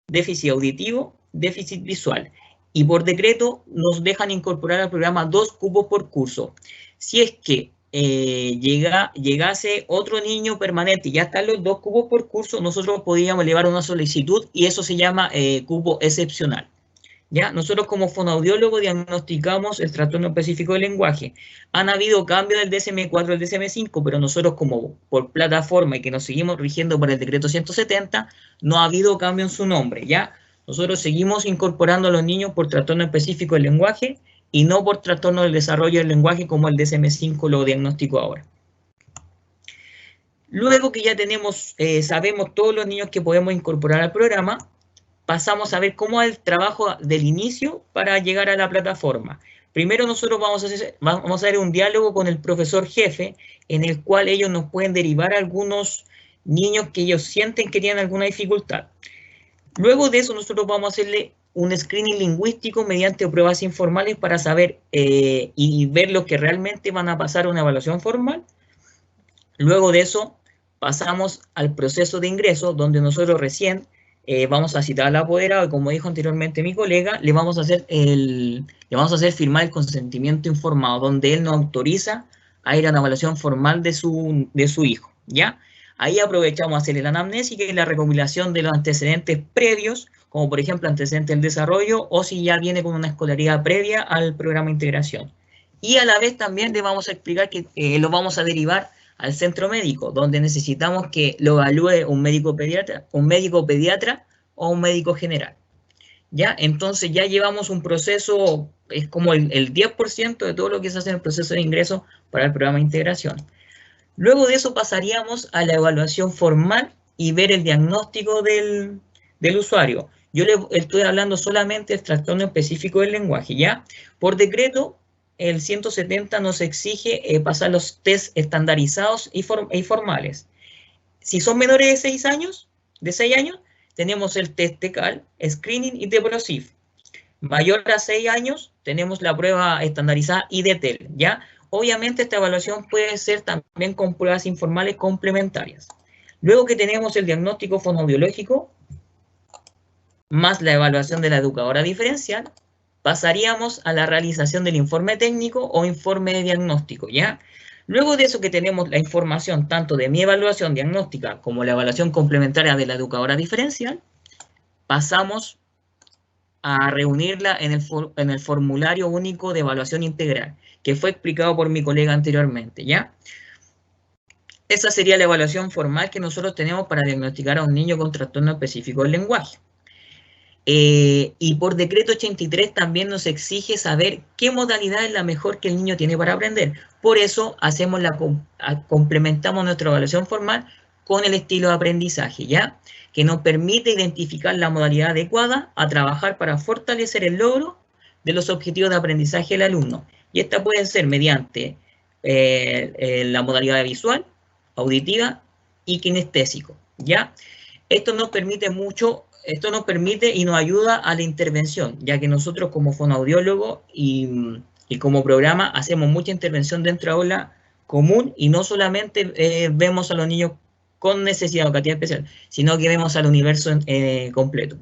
déficit auditivo, déficit visual. Y por decreto nos dejan incorporar al programa 2 cupos por curso. Si es que llegase otro niño permanente y ya están los 2 cupos por curso, nosotros podríamos elevar una solicitud y eso se llama cupo excepcional. ¿Ya? Nosotros como fonoaudiólogo diagnosticamos el trastorno específico del lenguaje. Han habido cambios del DSM-4 al DSM-5, pero nosotros como por plataforma y que nos seguimos rigiendo por el decreto 170, no ha habido cambio en su nombre, ¿ya? Nosotros seguimos incorporando a los niños por trastorno específico del lenguaje y no por trastorno del desarrollo del lenguaje como el DSM-5 lo diagnosticó ahora. Luego que ya tenemos, sabemos todos los niños que podemos incorporar al programa, pasamos a ver cómo es el trabajo del inicio para llegar a la plataforma. Primero nosotros vamos a hacer un diálogo con el profesor jefe, en el cual ellos nos pueden derivar a algunos niños que ellos sienten que tienen alguna dificultad. Luego de eso nosotros vamos a hacerle un screening lingüístico mediante pruebas informales para saber y ver los que realmente van a pasar una evaluación formal. Luego de eso pasamos al proceso de ingreso, donde nosotros recién vamos a citar al apoderado y, como dijo anteriormente mi colega, le vamos a hacer firmar el consentimiento informado, donde él nos autoriza a ir a una evaluación formal de su hijo, ¿ya? Ahí aprovechamos a hacerle la anamnesis, que es la recopilación de los antecedentes previos, como por ejemplo antecedentes del desarrollo, o si ya viene con una escolaridad previa al programa de integración. Y a la vez también le vamos a explicar que lo vamos a derivar al centro médico, donde necesitamos que lo evalúe un médico pediatra o un médico general. ¿Ya? Entonces ya llevamos un proceso, es como el 10% de todo lo que se hace en el proceso de ingreso para el programa de integración. Luego de eso pasaríamos a la evaluación formal y ver el diagnóstico del usuario. Yo le estoy hablando solamente del trastorno específico del lenguaje, ¿ya? Por decreto, el 170 nos exige pasar los test estandarizados y formales. Si son menores de 6 años, tenemos el test TECAL, Screening y TEPROSIF. Mayor a 6 años, tenemos la prueba estandarizada IDETEL, ¿ya? Obviamente esta evaluación puede ser también con pruebas informales complementarias. Luego que tenemos el diagnóstico fonoaudiológico, más la evaluación de la educadora diferencial, pasaríamos a la realización del informe técnico o informe de diagnóstico, ¿ya? Luego de eso que tenemos la información tanto de mi evaluación diagnóstica como la evaluación complementaria de la educadora diferencial, pasamos a reunirla en el formulario único de evaluación integral, que fue explicado por mi colega anteriormente, ¿ya? Esa sería la evaluación formal que nosotros tenemos para diagnosticar a un niño con trastorno específico del lenguaje. Y por decreto 83 también nos exige saber qué modalidad es la mejor que el niño tiene para aprender. Por eso complementamos nuestra evaluación formal con el estilo de aprendizaje, ¿ya? Que nos permite identificar la modalidad adecuada a trabajar para fortalecer el logro de los objetivos de aprendizaje del alumno. Y esta puede ser mediante la modalidad visual, auditiva y kinestésico, ¿ya? Esto nos permite y nos ayuda a la intervención, ya que nosotros como fonoaudiólogo y como programa hacemos mucha intervención dentro de aula común y no solamente vemos a los niños con necesidad educativa especial, sino que vemos al universo completo.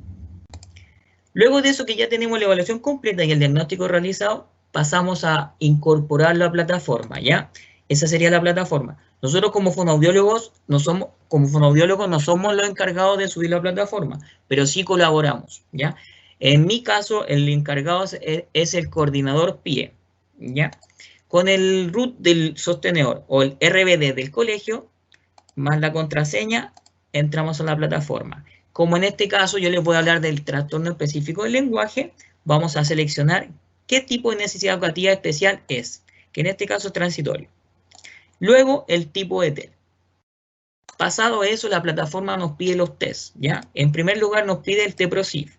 Luego de eso, que ya tenemos la evaluación completa y el diagnóstico realizado, pasamos a incorporarlo a la plataforma, ¿ya? Esa sería la plataforma. Nosotros como fonoaudiólogos no somos los encargados de subir la plataforma, pero sí colaboramos, ¿ya? En mi caso, el encargado es el coordinador PIE, ¿ya? Con el root del sostenedor o el RBD del colegio, más la contraseña, entramos a la plataforma. Como en este caso yo les voy a hablar del trastorno específico del lenguaje, vamos a seleccionar qué tipo de necesidad educativa especial es, que en este caso es transitorio. Luego, el tipo de TEL. Pasado eso, la plataforma nos pide los tests, ¿ya? En primer lugar, nos pide el TEPROSIF.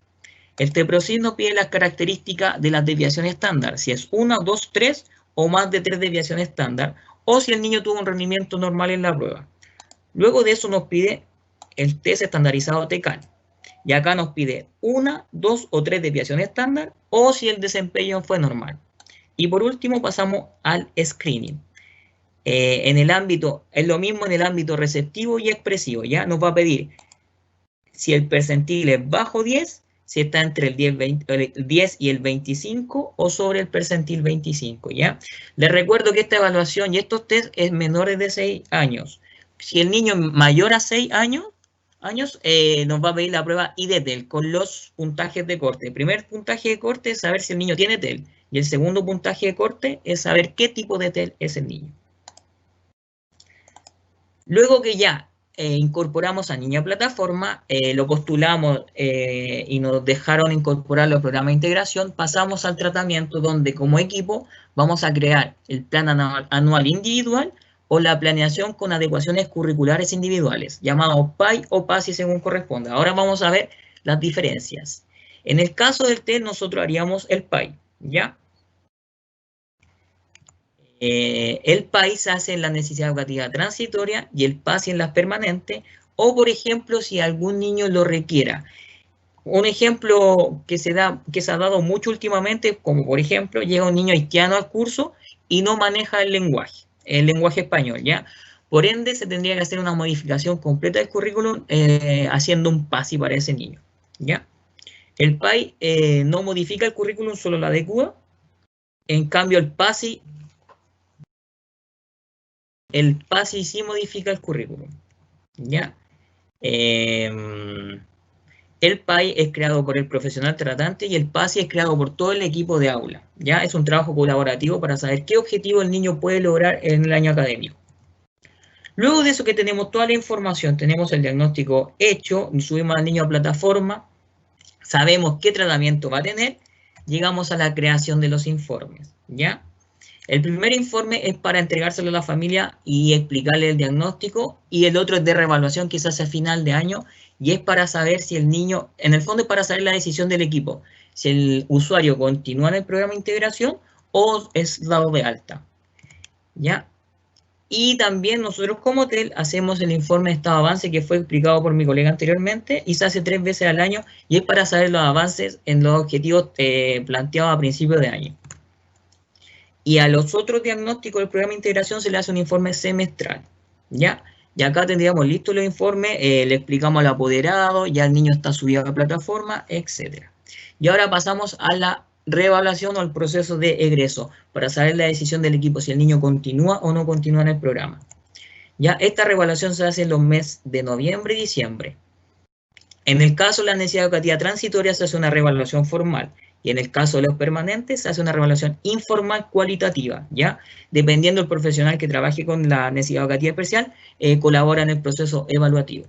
El TEPROSIF nos pide las características de las desviaciones estándar, si es 1, 2, 3 o más de 3 desviaciones estándar, o si el niño tuvo un rendimiento normal en la prueba. Luego de eso nos pide el test estandarizado TECAL. Y acá nos pide 1, 2 o 3 desviaciones estándar, o si el desempeño fue normal. Y por último pasamos al screening. En el ámbito, es lo mismo en el ámbito receptivo y expresivo, ¿ya? Nos va a pedir si el percentil es bajo 10, si está entre el 10 y el 25 o sobre el percentil 25, ¿ya? Les recuerdo que esta evaluación y estos test es menores de 6 años. Si el niño es mayor a 6 años, nos va a pedir la prueba IDTEL con los puntajes de corte. El primer puntaje de corte es saber si el niño tiene TEL y el segundo puntaje de corte es saber qué tipo de TEL es el niño. Luego que ya incorporamos a niño a plataforma, lo postulamos y nos dejaron incorporarlo al programa de integración, pasamos al tratamiento donde como equipo vamos a crear el plan anual individual o la planeación con adecuaciones curriculares individuales, llamado PAI o PASI según corresponda. Ahora vamos a ver las diferencias. En el caso del TEL nosotros haríamos el PAI, ¿ya? El PAI se hace en la necesidad educativa transitoria y el PASI en las permanentes, o por ejemplo si algún niño lo requiera. Un ejemplo que se ha dado mucho últimamente, como por ejemplo llega un niño haitiano al curso y no maneja el lenguaje español, ¿ya? Por ende se tendría que hacer una modificación completa del currículum haciendo un PASI para ese niño, ¿ya? El PAI no modifica el currículum, solo lo adecua. En cambio el PASI sí modifica el currículum, ¿ya? El PAI es creado por el profesional tratante y el PASI es creado por todo el equipo de aula, ¿ya? Es un trabajo colaborativo para saber qué objetivo el niño puede lograr en el año académico. Luego de eso que tenemos toda la información, tenemos el diagnóstico hecho, subimos al niño a plataforma, sabemos qué tratamiento va a tener, llegamos a la creación de los informes, ¿ya? El primer informe es para entregárselo a la familia y explicarle el diagnóstico, y el otro es de reevaluación que se hace a final de año y es para saber si el niño, en el fondo es para saber la decisión del equipo, si el usuario continúa en el programa de integración o es dado de alta, ¿ya? Y también nosotros como TEL hacemos el informe de estado de avance que fue explicado por mi colega anteriormente y se hace 3 veces al año y es para saber los avances en los objetivos planteados a principios de año. Y a los otros diagnósticos del programa de integración se le hace un informe semestral, ¿ya? Y acá tendríamos listos los informes, le explicamos al apoderado, ya el niño está subido a la plataforma, etc. Y ahora pasamos a la reevaluación o al proceso de egreso, para saber la decisión del equipo, si el niño continúa o no continúa en el programa. Ya esta reevaluación se hace en los meses de noviembre y diciembre. En el caso de la necesidad educativa transitoria se hace una reevaluación formal. Y en el caso de los permanentes se hace una reevaluación informal cualitativa, ¿ya? Dependiendo del profesional que trabaje con la necesidad educativa especial, colabora en el proceso evaluativo.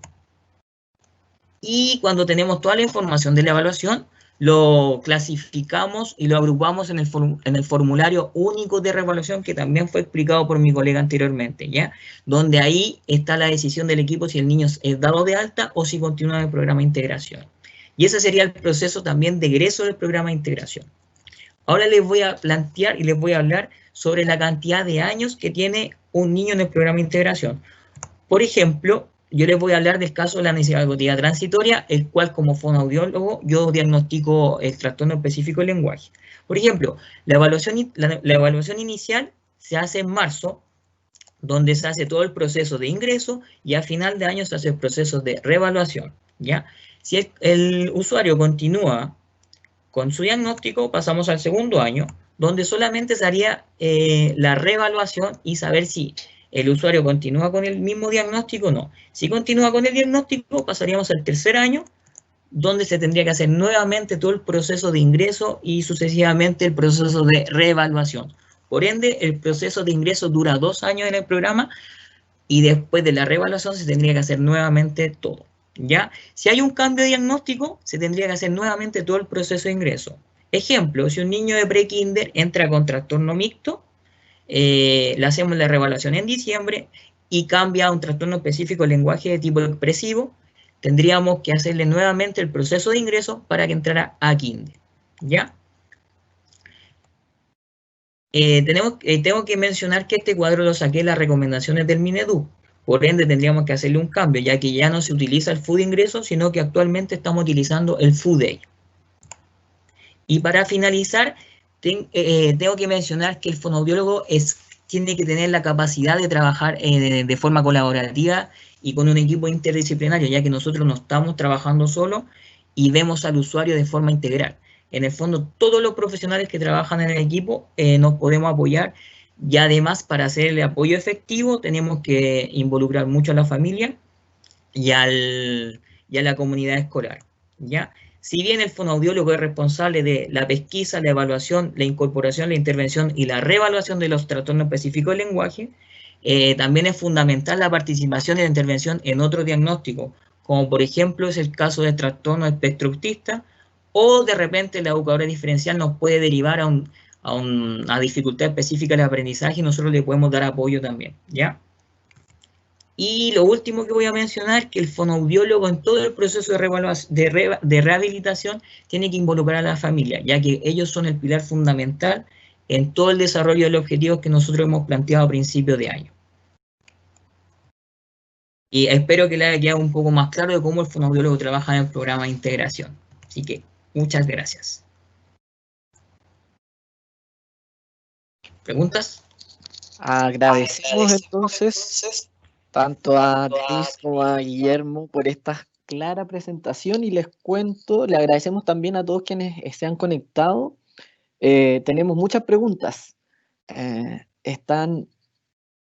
Y cuando tenemos toda la información de la evaluación, lo clasificamos y lo agrupamos en el formulario único de reevaluación que también fue explicado por mi colega anteriormente, ¿ya? Donde ahí está la decisión del equipo si el niño es dado de alta o si continúa en el programa de integración. Y ese sería el proceso también de egreso del programa de integración. Ahora les voy a plantear y les voy a hablar sobre la cantidad de años que tiene un niño en el programa de integración. Por ejemplo, yo les voy a hablar del caso de la necesidad educativa transitoria, el cual como fonoaudiólogo yo diagnostico el trastorno específico del lenguaje. Por ejemplo, la evaluación inicial se hace en marzo donde se hace todo el proceso de ingreso y a final de año se hace el proceso de reevaluación, ¿ya? Si el usuario continúa con su diagnóstico, pasamos al segundo año, donde solamente se haría la reevaluación y saber si el usuario continúa con el mismo diagnóstico o no. Si continúa con el diagnóstico, pasaríamos al tercer año, donde se tendría que hacer nuevamente todo el proceso de ingreso y sucesivamente el proceso de reevaluación. Por ende, el proceso de ingreso dura 2 años en el programa y después de la reevaluación se tendría que hacer nuevamente todo, ¿ya? Si hay un cambio de diagnóstico, se tendría que hacer nuevamente todo el proceso de ingreso. Ejemplo, si un niño de pre-kinder entra con trastorno mixto, le hacemos la reevaluación en diciembre y cambia a un trastorno específico de lenguaje de tipo expresivo, tendríamos que hacerle nuevamente el proceso de ingreso para que entrara a kinder, ¿ya? Tengo que mencionar que este cuadro lo saqué de las recomendaciones del Minedu, por ende tendríamos que hacerle un cambio, ya que ya no se utiliza el FU de ingreso, sino que actualmente estamos utilizando el FU Day. Y para finalizar, tengo que mencionar que el fonoaudiólogo tiene que tener la capacidad de trabajar de forma colaborativa y con un equipo interdisciplinario, ya que nosotros no estamos trabajando solo y vemos al usuario de forma integral. En el fondo, todos los profesionales que trabajan en el equipo nos podemos apoyar y además para hacer el apoyo efectivo tenemos que involucrar mucho a la familia y a la comunidad escolar, ¿ya? Si bien el fonoaudiólogo es responsable de la pesquisa, la evaluación, la incorporación, la intervención y la reevaluación de los trastornos específicos del lenguaje, también es fundamental la participación y la intervención en otros diagnósticos, como por ejemplo es el caso de trastorno espectro autista, o de repente la educadora diferencial nos puede derivar a una dificultad específica del aprendizaje y nosotros le podemos dar apoyo también, ¿ya? Y lo último que voy a mencionar, que el fonoaudiólogo en todo el proceso de rehabilitación tiene que involucrar a la familia, ya que ellos son el pilar fundamental en todo el desarrollo de los objetivos que nosotros hemos planteado a principios de año. Y espero que le haya quedado un poco más claro de cómo el fonoaudiólogo trabaja en el programa de integración. Así que, muchas gracias. ¿Preguntas? Agradecemos entonces tanto a Denise como a Guillermo por esta clara presentación y les cuento, le agradecemos también a todos quienes se han conectado. Tenemos muchas preguntas. Están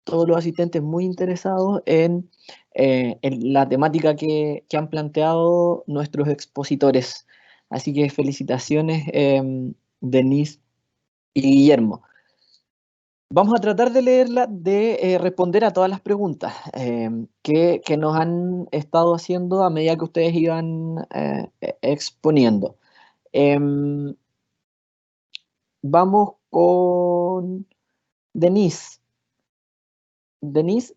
todos los asistentes muy interesados en la temática que han planteado nuestros expositores. Así que felicitaciones, Denise y Guillermo. Vamos a tratar de responder a todas las preguntas que nos han estado haciendo a medida que ustedes iban exponiendo. Vamos con Denise. Denise,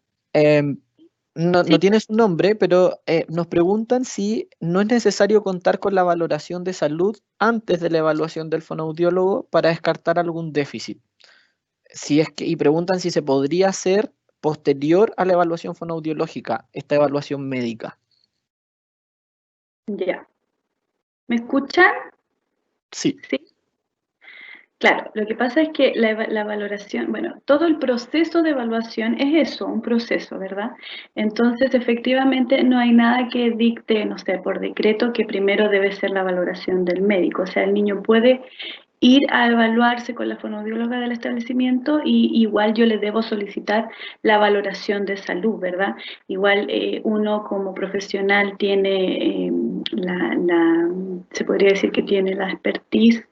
no tiene su nombre, pero nos preguntan si no es necesario contar con la valoración de salud antes de la evaluación del fonoaudiólogo para descartar algún déficit. Y preguntan si se podría hacer posterior a la evaluación fonoaudiológica, esta evaluación médica. Ya. ¿Me escuchan? Sí. Sí. Claro, lo que pasa es que la valoración, bueno, todo el proceso de evaluación es eso, un proceso, ¿verdad? Entonces, efectivamente, no hay nada que dicte, no sé, por decreto que primero debe ser la valoración del médico. O sea, el niño puede ir a evaluarse con la fonoaudióloga del establecimiento y igual yo le debo solicitar la valoración de salud, ¿verdad? Igual uno como profesional tiene se podría decir que tiene la expertise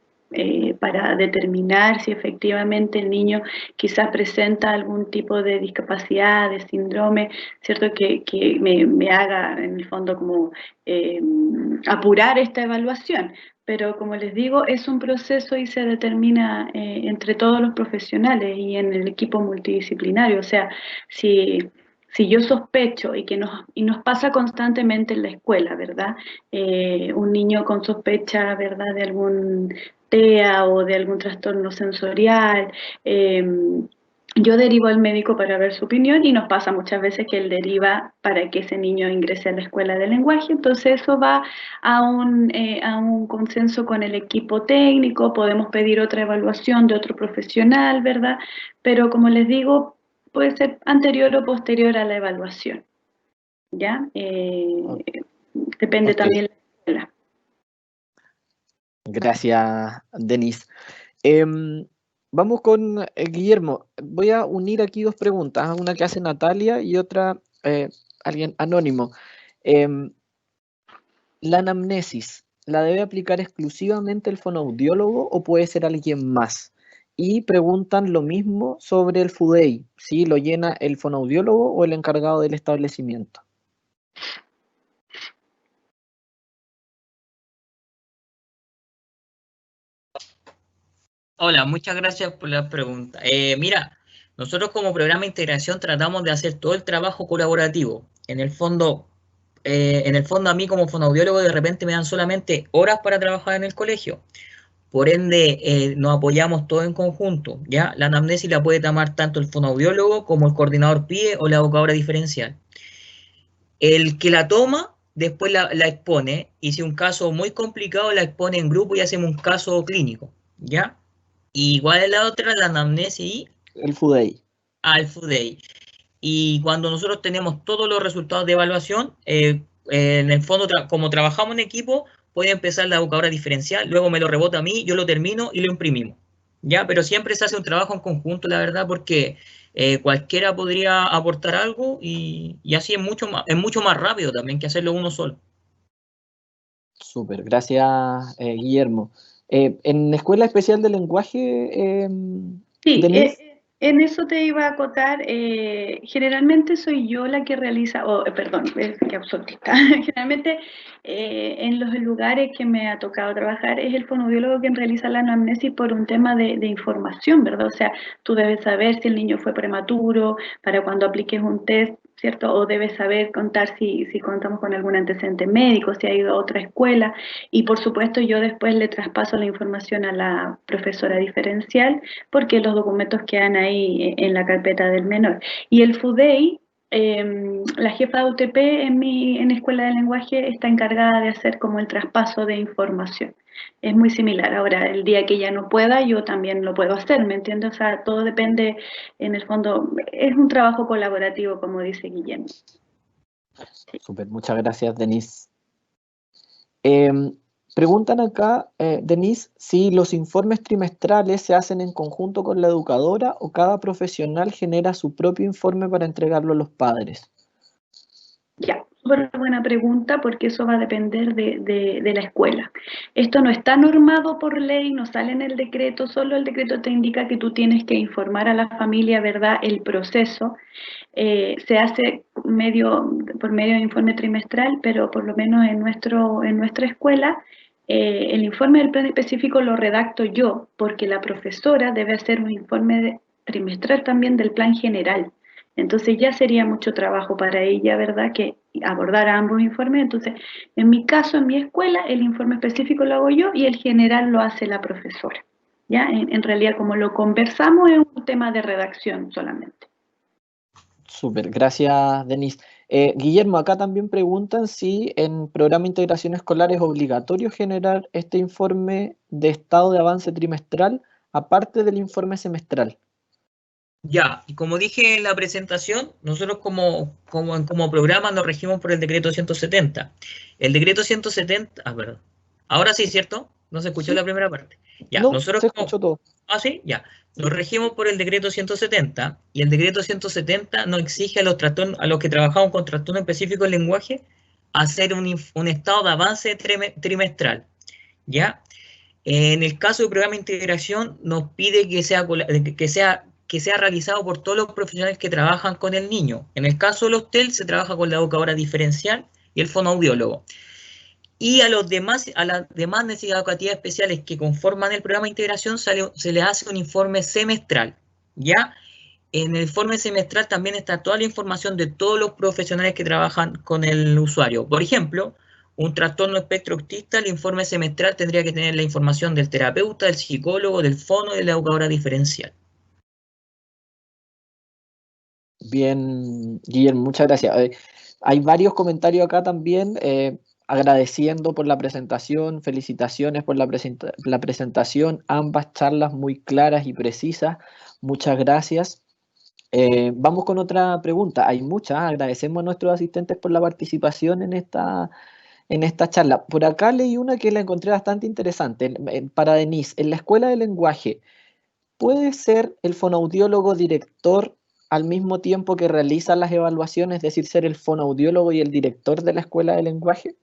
para determinar si efectivamente el niño quizás presenta algún tipo de discapacidad, de síndrome, ¿cierto? Que me haga en el fondo como apurar esta evaluación. Pero como les digo, es un proceso y se determina entre todos los profesionales y en el equipo multidisciplinario. O sea, si yo sospecho y nos pasa constantemente en la escuela, ¿verdad? Un niño con sospecha, ¿verdad? De algún TEA o de algún trastorno sensorial, yo derivo al médico para ver su opinión y nos pasa muchas veces que él deriva para que ese niño ingrese a la escuela de lenguaje, entonces eso va a un consenso con el equipo técnico, podemos pedir otra evaluación de otro profesional, ¿verdad? Pero como les digo, puede ser anterior o posterior a la evaluación. ¿Ya? Depende también de la escuela. Gracias, Denise. Vamos con Guillermo. Voy a unir aquí dos preguntas, una que hace Natalia y otra alguien anónimo. ¿La anamnesis la debe aplicar exclusivamente el fonoaudiólogo o puede ser alguien más? Y preguntan lo mismo sobre el FUDEI, ¿sí? ¿Lo llena el fonoaudiólogo o el encargado del establecimiento? Hola, muchas gracias por la pregunta. Mira, nosotros como programa de integración tratamos de hacer todo el trabajo colaborativo. En el fondo a mí como fonoaudiólogo de repente me dan solamente horas para trabajar en el colegio. Por ende, nos apoyamos todos en conjunto, ¿ya? La anamnesis la puede tomar tanto el fonoaudiólogo como el coordinador PIE o la educadora diferencial. El que la toma, después la expone, y si un caso muy complicado, la expone en grupo y hacemos un caso clínico, ¿ya? Y igual es la otra, la anamnesis El FUDEI. al FUDEI. Y cuando nosotros tenemos todos los resultados de evaluación, en el fondo, como trabajamos en equipo, puede empezar la educadora diferencial, luego me lo rebota a mí, yo lo termino y lo imprimimos. ¿Ya? Pero siempre se hace un trabajo en conjunto, la verdad, porque cualquiera podría aportar algo y así es mucho más rápido también que hacerlo uno solo. Súper, gracias Guillermo. ¿En Escuela Especial de Lenguaje, Sí, Denise? en eso te iba a acotar. Generalmente soy yo la que realiza, perdón, qué absolutista. Generalmente en los lugares que me ha tocado trabajar es el fonoaudiólogo quien realiza la anamnesis por un tema de información, ¿verdad? O sea, tú debes saber si el niño fue prematuro para cuando apliques un test, ¿cierto? O debes saber contar si contamos con algún antecedente médico, si ha ido a otra escuela. Y por supuesto yo después le traspaso la información a la profesora diferencial porque los documentos quedan ahí en la carpeta del menor. Y el FUDEI, la jefa de UTP en Escuela de Lenguaje está encargada de hacer como el traspaso de información. Es muy similar. Ahora, el día que ella no pueda, yo también lo puedo hacer, ¿me entiendes? O sea, todo depende, en el fondo, es un trabajo colaborativo, como dice Guillermo. Súper, muchas gracias, Denise. Preguntan acá, Denise, si los informes trimestrales se hacen en conjunto con la educadora o cada profesional genera su propio informe para entregarlo a los padres. Ya, súper buena pregunta porque eso va a depender de la escuela. Esto no está normado por ley, no sale en el decreto, solo el decreto te indica que tú tienes que informar a la familia, ¿verdad?, el proceso. Se hace por medio de informe trimestral, pero por lo menos en nuestra escuela el informe del plan específico lo redacto yo, porque la profesora debe hacer un informe trimestral también del plan general. Entonces ya sería mucho trabajo para ella, ¿verdad?, que abordara ambos informes. Entonces, en mi caso, en mi escuela, el informe específico lo hago yo y el general lo hace la profesora. ¿Ya? En realidad, como lo conversamos, es un tema de redacción solamente. Súper, gracias, Denise. Guillermo, acá también preguntan si en programa de integración escolar es obligatorio generar este informe de estado de avance trimestral, aparte del informe semestral. Ya, y como dije en la presentación, nosotros como programa nos regimos por el decreto 170. El decreto 170, perdón. Ahora sí, ¿cierto? ¿No se escuchó la primera parte? Ya, No, nosotros se escuchó todo. Ah, sí, ya. Nos regimos por el decreto 170 y el decreto 170 nos exige a los que trabajamos con trastorno específico en lenguaje hacer un estado de avance trimestral, ¿ya? En el caso del programa de integración nos pide que sea realizado por todos los profesionales que trabajan con el niño. En el caso del hostel se trabaja con la educadora diferencial y el fonoaudiólogo. Y a las demás necesidades educativas especiales que conforman el programa de integración se les hace un informe semestral, ¿ya? En el informe semestral también está toda la información de todos los profesionales que trabajan con el usuario. Por ejemplo, un trastorno espectro autista, el informe semestral tendría que tener la información del terapeuta, del psicólogo, del fono y de la educadora diferencial. Bien, Guillermo, muchas gracias. Hay varios comentarios acá también, agradeciendo por la presentación, felicitaciones por la presentación, ambas charlas muy claras y precisas, muchas gracias. Vamos con otra pregunta. Hay muchas. Agradecemos a nuestros asistentes por la participación en esta charla. Por acá leí una que la encontré bastante interesante. Para Denise, en la escuela de lenguaje, ¿puede ser el fonoaudiólogo director al mismo tiempo que realiza las evaluaciones, es decir, ser el fonoaudiólogo y el director de la escuela de lenguaje?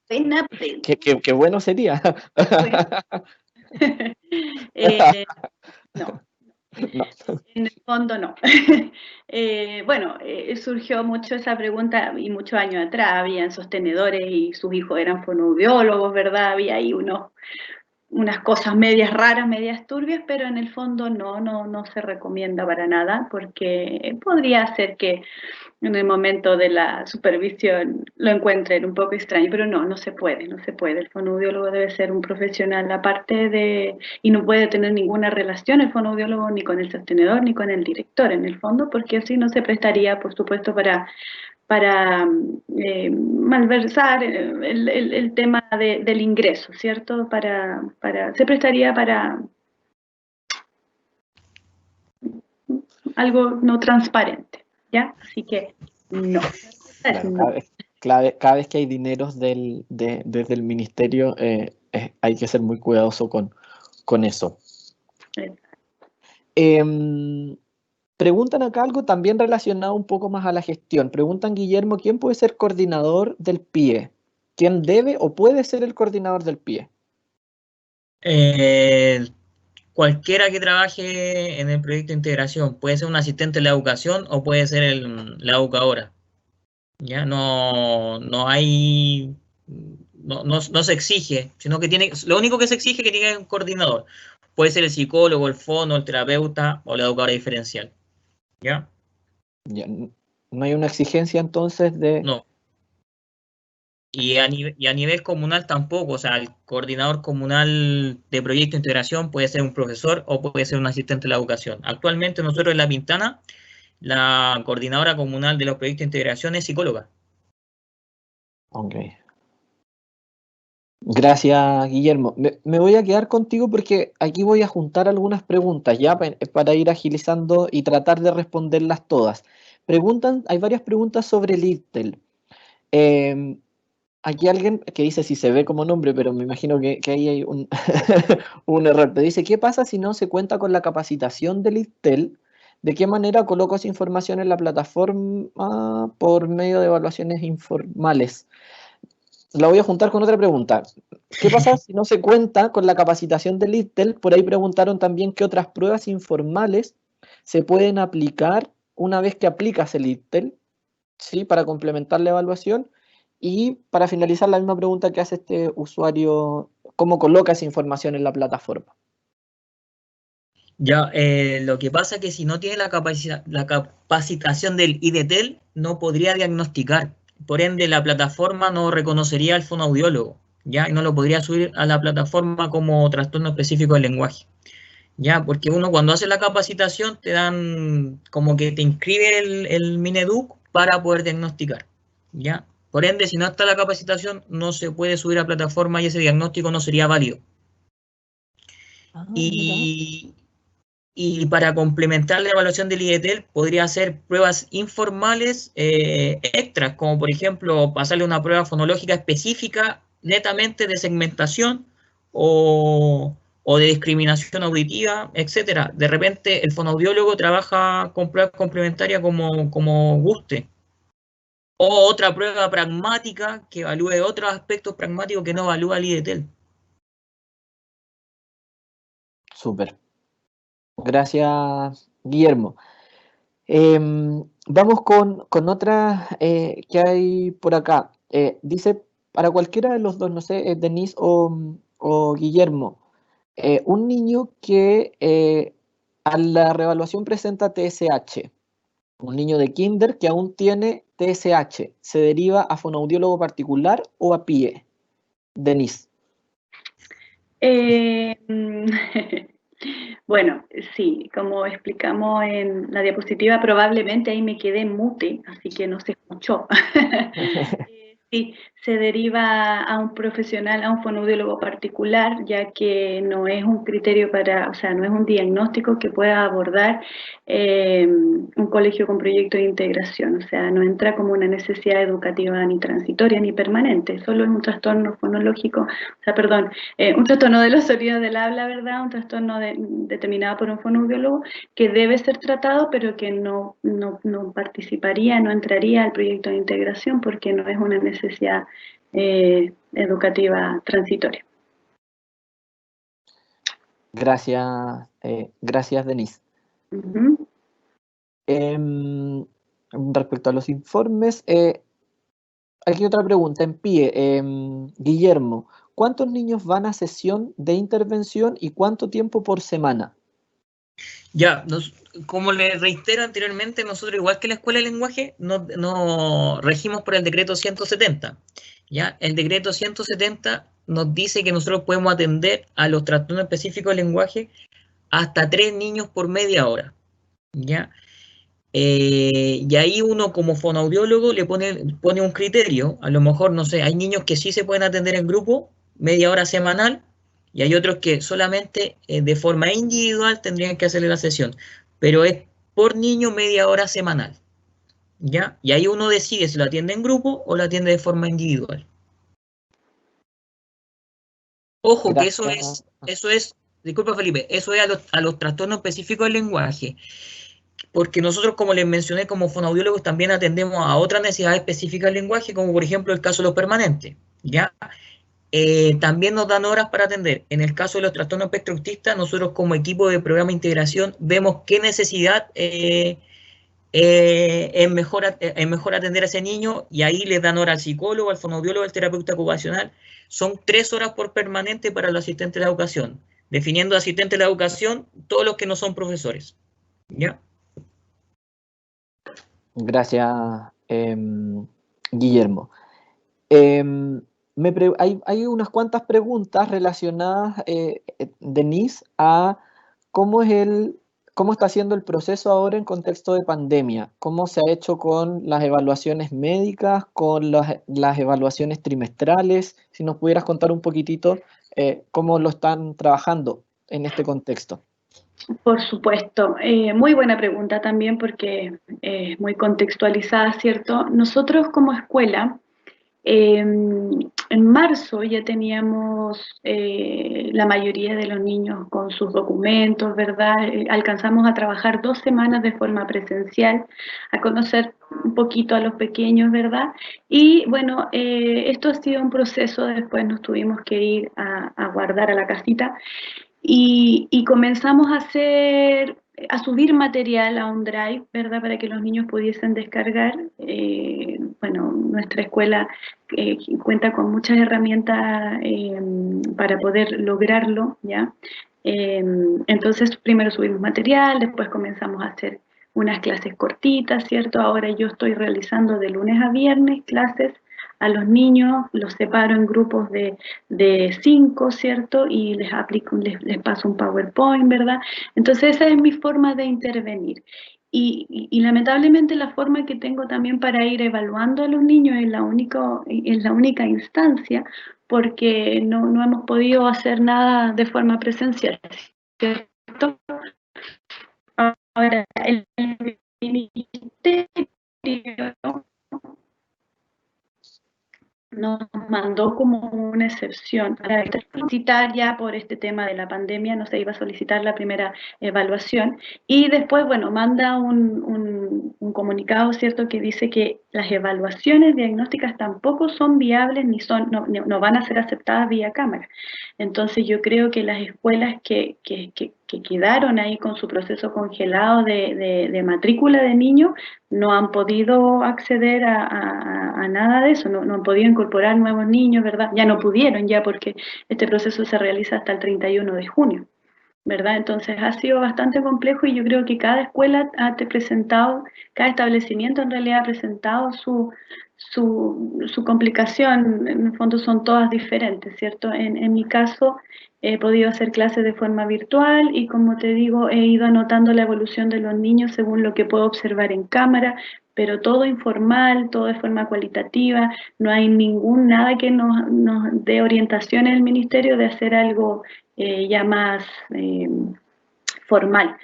Buena pregunta. Qué bueno sería. No. No. En el fondo no. Bueno, surgió mucho esa pregunta y muchos años atrás habían sostenedores y sus hijos eran fonoaudiólogos, ¿verdad? Había ahí unas cosas medias raras, medias turbias, pero en el fondo no se recomienda para nada porque podría ser que en el momento de la supervisión lo encuentren un poco extraño, pero no se puede. El fonoaudiólogo debe ser un profesional aparte y no puede tener ninguna relación el fonoaudiólogo ni con el sostenedor ni con el director en el fondo, porque así no se prestaría, por supuesto, para malversar el tema del ingreso, ¿cierto? Se prestaría para algo no transparente, ¿ya? Así que no. Claro, cada vez que hay dineros desde el ministerio, hay que ser muy cuidadoso con eso. Preguntan acá algo también relacionado un poco más a la gestión. Preguntan, Guillermo, ¿quién puede ser coordinador del PIE? ¿Quién debe o puede ser el coordinador del PIE? Cualquiera que trabaje en el proyecto de integración, puede ser un asistente de la educación o puede ser la educadora. Ya no se exige, sino que lo único que se exige es que tenga un coordinador. Puede ser el psicólogo, el fono, el terapeuta o la educadora diferencial. ¿Ya? Ya, no hay una exigencia entonces de... No. Y a nivel comunal tampoco, o sea, el coordinador comunal de proyecto de integración puede ser un profesor o puede ser un asistente de la educación. Actualmente nosotros en La Pintana, la coordinadora comunal de los proyectos de integración es psicóloga. Ok. Gracias, Guillermo. Me voy a quedar contigo porque aquí voy a juntar algunas preguntas ya para ir agilizando y tratar de responderlas todas. Hay varias preguntas sobre el ITEL. Aquí alguien que dice si se ve como nombre, pero me imagino que ahí hay un, un error. Pero dice, ¿qué pasa si no se cuenta con la capacitación del ITEL? ¿De qué manera coloco esa información en la plataforma por medio de evaluaciones informales? La voy a juntar con otra pregunta. ¿Qué pasa si no se cuenta con la capacitación del ITEL? Por ahí preguntaron también qué otras pruebas informales se pueden aplicar una vez que aplicas el ITEL, ¿sí? Para complementar la evaluación. Y para finalizar, la misma pregunta que hace este usuario, ¿cómo coloca esa información en la plataforma? Ya, lo que pasa es que si no tiene la capacitación del IDETEL, no podría diagnosticar. Por ende, la plataforma no reconocería al fonoaudiólogo, ¿ya? Y no lo podría subir a la plataforma como trastorno específico del lenguaje, ¿ya? Porque uno cuando hace la capacitación te dan como que te inscribe el Mineduc para poder diagnosticar, ¿ya? Por ende, si no está la capacitación, no se puede subir a plataforma y ese diagnóstico no sería válido. Y para complementar la evaluación del IDETEL, podría hacer pruebas informales extras, como por ejemplo pasarle una prueba fonológica específica netamente de segmentación o de discriminación auditiva, etcétera. De repente el fonoaudiólogo trabaja con pruebas complementarias como guste. O otra prueba pragmática que evalúe otros aspectos pragmáticos que no evalúa el IDETEL. Súper. Gracias, Guillermo. Vamos con otra que hay por acá. Dice, para cualquiera de los dos, no sé, Denise o Guillermo, un niño que a la reevaluación presenta TSH, un niño de kinder que aún tiene TSH, ¿se deriva a fonoaudiólogo particular o a PIE? Denise. Bueno, sí, como explicamos en la diapositiva, probablemente ahí me quedé mute, así que no se escuchó. Sí, se deriva a un profesional, a un fonoaudiólogo particular, ya que no es un criterio para, o sea, no es un diagnóstico que pueda abordar un colegio con proyecto de integración, o sea, no entra como una necesidad educativa ni transitoria ni permanente, solo es un trastorno fonológico, o sea, perdón, un trastorno de los sonidos del habla, ¿verdad? Un trastorno determinado por un fonoaudiólogo que debe ser tratado, pero que no participaría, no entraría al proyecto de integración porque no es una necesidad educativa transitoria. Gracias, Denise. Uh-huh. Respecto a los informes, aquí otra pregunta en pie. Guillermo, ¿cuántos niños van a sesión de intervención y cuánto tiempo por semana? Ya, como les reitero anteriormente, nosotros, igual que la Escuela de Lenguaje, no regimos por el decreto 170. ¿Ya? El decreto 170 nos dice que nosotros podemos atender a los trastornos específicos del lenguaje hasta 3 niños por media hora. ¿Ya? Y ahí uno como fonoaudiólogo le pone un criterio. A lo mejor, no sé, hay niños que sí se pueden atender en grupo, media hora semanal, y hay otros que solamente de forma individual tendrían que hacerle la sesión, pero es por niño media hora semanal, ¿ya? Y ahí uno decide si lo atiende en grupo o lo atiende de forma individual. Ojo, que eso es, disculpa Felipe, eso es a los trastornos específicos del lenguaje, porque nosotros, como les mencioné, como fonoaudiólogos también atendemos a otras necesidades específicas del lenguaje, como por ejemplo el caso de los permanentes, ¿ya? También nos dan horas para atender. En el caso de los trastornos espectro autistas, nosotros como equipo de programa de integración vemos qué necesidad es mejor atender a ese niño, y ahí les dan hora al psicólogo, al fonoaudiólogo, al terapeuta ocupacional. Son 3 horas por permanente para los asistentes de la educación, definiendo asistentes de la educación todos los que no son profesores. ¿Ya? Gracias, Guillermo. Hay unas cuantas preguntas relacionadas, Denise, a cómo está siendo el proceso ahora en contexto de pandemia, cómo se ha hecho con las evaluaciones médicas, con las evaluaciones trimestrales. Si nos pudieras contar un poquitito cómo lo están trabajando en este contexto. Por supuesto, muy buena pregunta también porque es muy contextualizada, ¿cierto? Nosotros como escuela, en marzo ya teníamos la mayoría de los niños con sus documentos, ¿verdad? Alcanzamos a trabajar 2 semanas de forma presencial, a conocer un poquito a los pequeños, ¿verdad? Y bueno, esto ha sido un proceso, después nos tuvimos que ir a guardar a la casita. Y comenzamos a subir material a un drive, ¿verdad? Para que los niños pudiesen descargar. Bueno, nuestra escuela cuenta con muchas herramientas para poder lograrlo, ¿ya? Entonces, primero subimos material, después comenzamos a hacer unas clases cortitas, ¿cierto? Ahora yo estoy realizando de lunes a viernes clases a los niños, los separo en grupos de 5, ¿cierto? Y les paso un PowerPoint, ¿verdad? Entonces esa es mi forma de intervenir. Y lamentablemente la forma que tengo también para ir evaluando a los niños es la única instancia, porque no hemos podido hacer nada de forma presencial, ¿cierto? Ahora, el ministerio nos mandó como una excepción para solicitar, ya por este tema de la pandemia no se iba a solicitar la primera evaluación, y después, bueno, manda un comunicado, ¿cierto?, que dice que las evaluaciones diagnósticas tampoco son viables ni no van a ser aceptadas vía cámara. Entonces yo creo que las escuelas que quedaron ahí con su proceso congelado de matrícula de niños no han podido acceder a nada de eso, no han podido incorporar nuevos niños, ¿verdad? Ya no pudieron, ya porque este proceso se realiza hasta el 31 de junio, ¿verdad? Entonces ha sido bastante complejo, y yo creo que cada escuela ha presentado, cada establecimiento en realidad ha presentado su complicación. En el fondo son todas diferentes, ¿cierto? En mi caso he podido hacer clases de forma virtual y, como te digo, he ido anotando la evolución de los niños según lo que puedo observar en cámara, pero todo informal, todo de forma cualitativa, no hay nada que nos dé orientación en el ministerio de hacer algo ya más formal,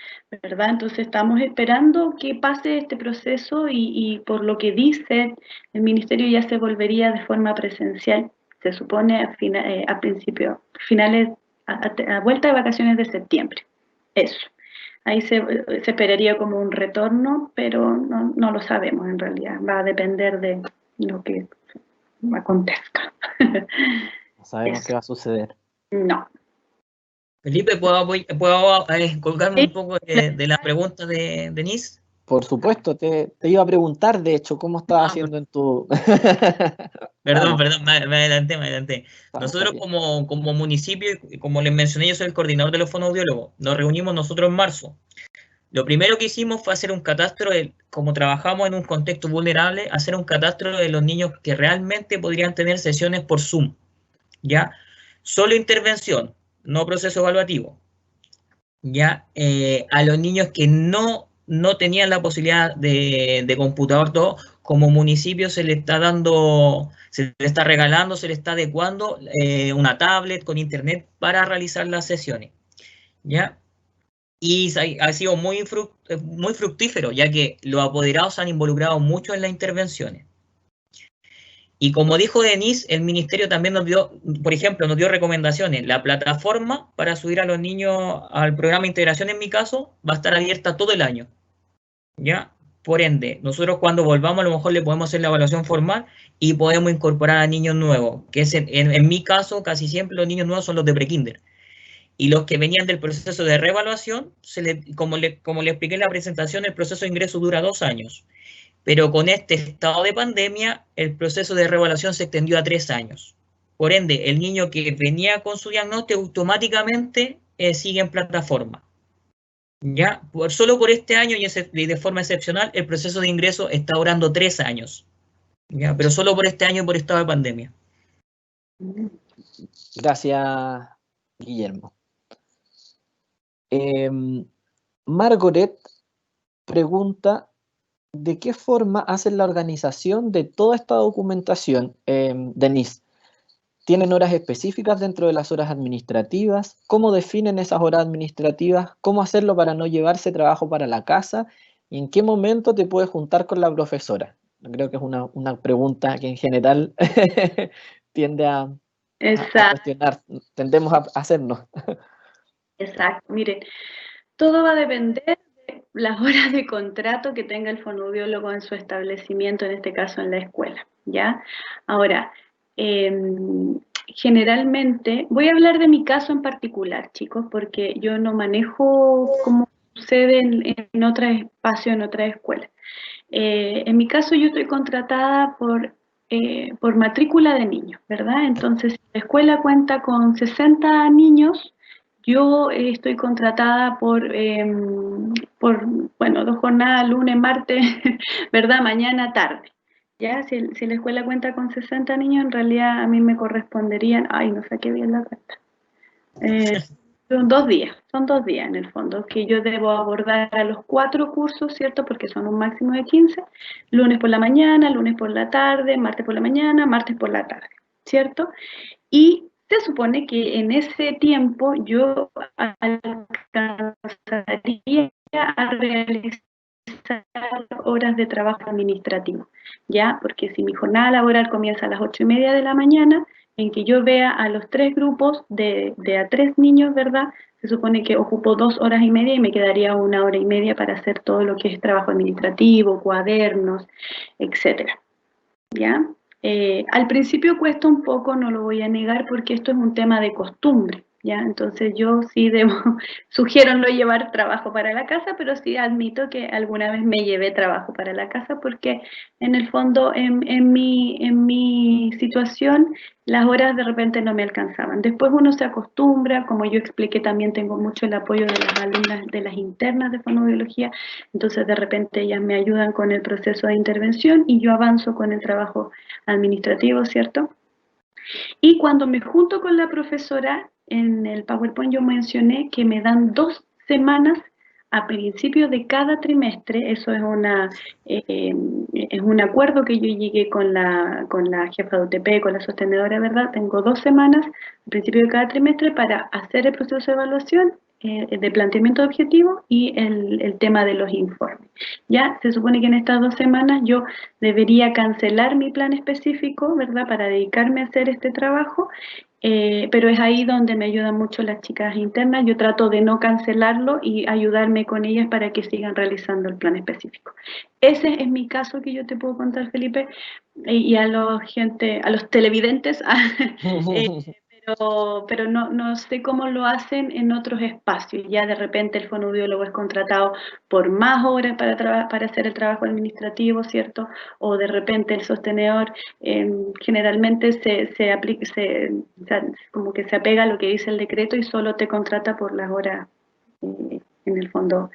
¿verdad? Entonces estamos esperando que pase este proceso y por lo que dice, el ministerio ya se volvería de forma presencial, se supone a principio, finales, a vuelta de vacaciones de septiembre. Eso. Ahí se esperaría como un retorno, pero no lo sabemos en realidad. Va a depender de lo que acontezca. No sabemos qué va a suceder. No. Felipe, ¿puedo colgarme un poco de la pregunta de Denise? Por supuesto, te iba a preguntar, de hecho, cómo estás haciendo en tu... Perdón, me adelanté. Nosotros bien. como municipio, como les mencioné, yo soy el coordinador de los fonoaudiólogos, nos reunimos nosotros en marzo. Lo primero que hicimos fue hacer un catastro, como trabajamos en un contexto vulnerable, hacer un catastro de los niños que realmente podrían tener sesiones por Zoom, ¿ya? Solo intervención, no proceso evaluativo, ¿ya? A los niños que no tenían la posibilidad de computador, todo, como municipio se le está dando, se le está regalando, se le está adecuando una tablet con internet para realizar las sesiones, ¿ya? Y ha sido muy fructífero, ya que los apoderados se han involucrado mucho en las intervenciones. Y como dijo Denise, el ministerio también nos dio, por ejemplo, nos dio recomendaciones. La plataforma para subir a los niños al programa de integración, en mi caso, va a estar abierta todo el año, ¿ya? Por ende, nosotros cuando volvamos a lo mejor le podemos hacer la evaluación formal y podemos incorporar a niños nuevos, que es en mi caso casi siempre los niños nuevos son los de prekinder. Y los que venían del proceso de reevaluación, como le expliqué en la presentación, el proceso de ingreso dura 2 años. Pero con este estado de pandemia, el proceso de reevaluación se extendió a 3 años. Por ende, el niño que venía con su diagnóstico automáticamente sigue en plataforma. ¿Ya? Solo por este año y de forma excepcional, el proceso de ingreso está durando 3 años. ¿Ya? Pero solo por este año y por estado de pandemia. Gracias, Guillermo. Margaret pregunta, ¿de qué forma hacen la organización de toda esta documentación? Denise, ¿tienen horas específicas dentro de las horas administrativas? ¿Cómo definen esas horas administrativas? ¿Cómo hacerlo para no llevarse trabajo para la casa? ¿Y en qué momento te puedes juntar con la profesora? Creo que es una pregunta que en general tiende a cuestionar, tendemos a hacernos. Exacto, miren, todo va a depender de las horas de contrato que tenga el fonoaudiólogo en su establecimiento, en este caso en la escuela, ¿ya? Ahora, generalmente, voy a hablar de mi caso en particular, chicos, porque yo no manejo como sucede en otro espacio, en otra escuela. En mi caso yo estoy contratada por matrícula de niños, ¿verdad? Entonces, si la escuela cuenta con 60 niños, yo estoy contratada por 2 jornadas, lunes, martes, ¿verdad? Mañana, tarde. Ya, si la escuela cuenta con 60 niños, en realidad a mí me corresponderían, ay, no saqué bien la cuenta. Son 2 días en el fondo, que yo debo abordar a los 4 cursos, ¿cierto? Porque son un máximo de 15, lunes por la mañana, lunes por la tarde, martes por la mañana, martes por la tarde, ¿cierto? Y se supone que en ese tiempo yo alcanzaría a realizar horas de trabajo administrativo, ¿ya? Porque si mi jornada laboral comienza a las 8:30 de la mañana, en que yo vea a los 3 grupos de a 3 niños, ¿verdad? Se supone que ocupo 2 horas y media y me quedaría 1 hora y media para hacer todo lo que es trabajo administrativo, cuadernos, etcétera, ¿ya? Al principio cuesta un poco, no lo voy a negar, porque esto es un tema de costumbre, ¿ya? Entonces yo sí sugiero no llevar trabajo para la casa, pero sí admito que alguna vez me llevé trabajo para la casa, porque en el fondo en mi situación las horas de repente no me alcanzaban. Después uno se acostumbra, como yo expliqué, también tengo mucho el apoyo de las alumnas de las internas de fonoaudiología, entonces de repente ellas me ayudan con el proceso de intervención y yo avanzo con el trabajo administrativo, ¿cierto? Y cuando me junto con la profesora, en el PowerPoint yo mencioné que me dan 2 semanas a principio de cada trimestre. Eso es un acuerdo que yo llegué con la jefa de UTP, con la sostenedora, ¿verdad? Tengo 2 semanas al principio de cada trimestre para hacer el proceso de evaluación, de planteamiento de objetivos y el tema de los informes. Ya se supone que en estas 2 semanas yo debería cancelar mi plan específico, ¿verdad? Para dedicarme a hacer este trabajo. Pero es ahí donde me ayudan mucho las chicas internas. Yo trato de no cancelarlo y ayudarme con ellas para que sigan realizando el plan específico. Ese es mi caso que yo te puedo contar, Felipe, y a los televidentes, pero no sé cómo lo hacen en otros espacios. Ya de repente el fonoaudiólogo es contratado por más horas para hacer el trabajo administrativo, ¿cierto? O de repente el sostenedor generalmente como que se apega a lo que dice el decreto y solo te contrata por las horas, en el fondo,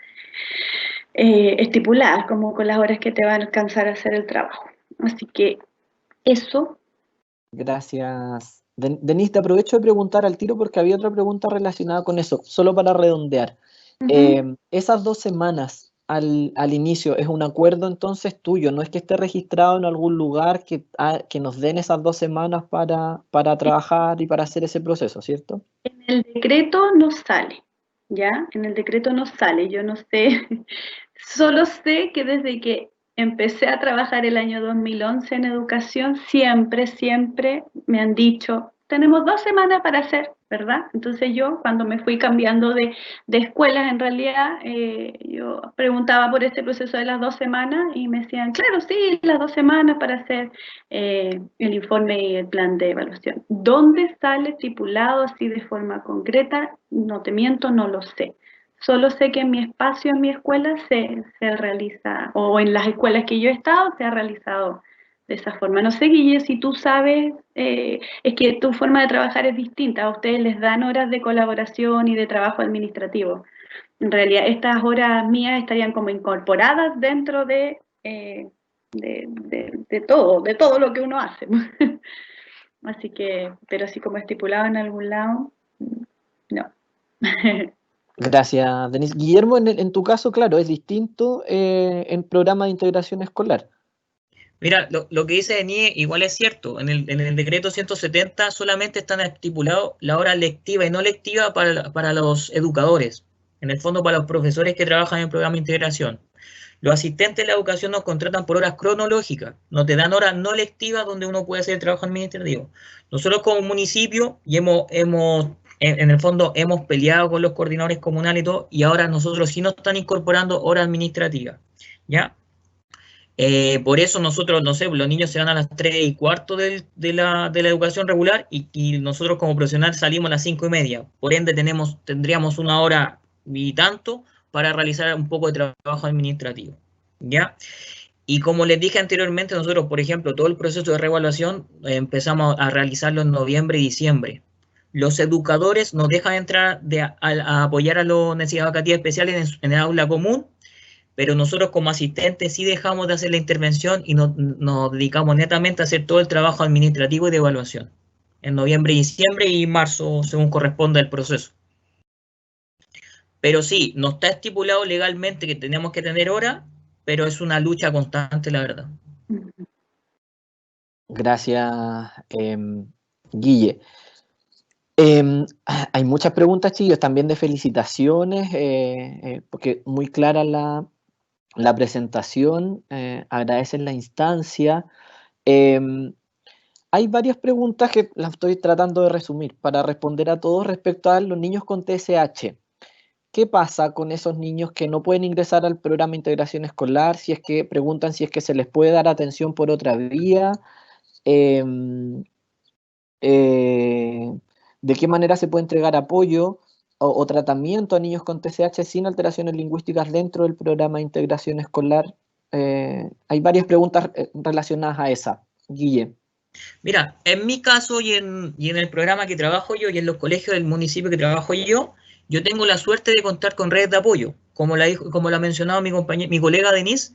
estipuladas, como con las horas que te van a alcanzar a hacer el trabajo. Así que eso. Gracias. Denise, te aprovecho de preguntar al tiro porque había otra pregunta relacionada con eso, solo para redondear. Esas 2 semanas al inicio, ¿es un acuerdo entonces tuyo? ¿No es que esté registrado en algún lugar que nos den esas 2 semanas para trabajar y para hacer ese proceso, ¿cierto? En el decreto no sale, ¿ya? En el decreto no sale, yo no sé, solo sé que desde que empecé a trabajar el año 2011 en educación, siempre me han dicho, tenemos 2 semanas para hacer, ¿verdad? Entonces yo, cuando me fui cambiando de escuelas, en realidad, yo preguntaba por este proceso de las 2 semanas y me decían, claro, sí, las 2 semanas para hacer el informe y el plan de evaluación. ¿Dónde sale estipulado así de forma concreta? No te miento, no lo sé. Solo sé que en mi espacio, en mi escuela, se realiza, o en las escuelas que yo he estado, se ha realizado de esa forma. No sé, Guille, si tú sabes, es que tu forma de trabajar es distinta. A ustedes les dan horas de colaboración y de trabajo administrativo. En realidad, estas horas mías estarían como incorporadas dentro de todo lo que uno hace. Así que, pero así como estipulado en algún lado, no. Gracias, Denise. Guillermo, en tu caso, claro, es distinto en programa de integración escolar. Mira, lo que dice Denise igual es cierto. En el decreto 170 solamente están estipulados la hora lectiva y no lectiva para los educadores. En el fondo, para los profesores que trabajan en el programa de integración. Los asistentes de la educación nos contratan por horas cronológicas, no te dan horas no lectivas donde uno puede hacer el trabajo administrativo. Nosotros como municipio, y en el fondo hemos peleado con los coordinadores comunales y todo, y ahora nosotros sí nos están incorporando horas administrativas, ¿ya? Por eso nosotros, no sé, los niños se van a las 3:15 de la educación regular y nosotros como profesionales salimos a las 5:30. Por ende tendríamos 1 hora y tanto para realizar un poco de trabajo administrativo, ¿ya? Y como les dije anteriormente, nosotros, por ejemplo, todo el proceso de reevaluación empezamos a realizarlo en noviembre y diciembre. Los educadores nos dejan entrar a apoyar a las necesidades educativas especiales en el aula común, pero nosotros como asistentes sí dejamos de hacer la intervención y nos dedicamos netamente a hacer todo el trabajo administrativo y de evaluación en noviembre, diciembre y marzo, según corresponda el proceso. Pero sí, no está estipulado legalmente que tenemos que tener horas, pero es una lucha constante, la verdad. Gracias, Guille. Hay muchas preguntas, chicos, también de felicitaciones, porque muy clara la presentación, agradecen la instancia. Hay varias preguntas que las estoy tratando de resumir para responder a todos respecto a los niños con TSH. ¿Qué pasa con esos niños que no pueden ingresar al programa de integración escolar? Si es que preguntan si es que se les puede dar atención por otra vía. ¿De qué manera se puede entregar apoyo o tratamiento a niños con TSH sin alteraciones lingüísticas dentro del programa de integración escolar? Hay varias preguntas relacionadas a esa. Guille. Mira, en mi caso y en el programa que trabajo yo y en los colegios del municipio que trabajo yo tengo la suerte de contar con redes de apoyo. Como la ha mencionado mi colega Denise,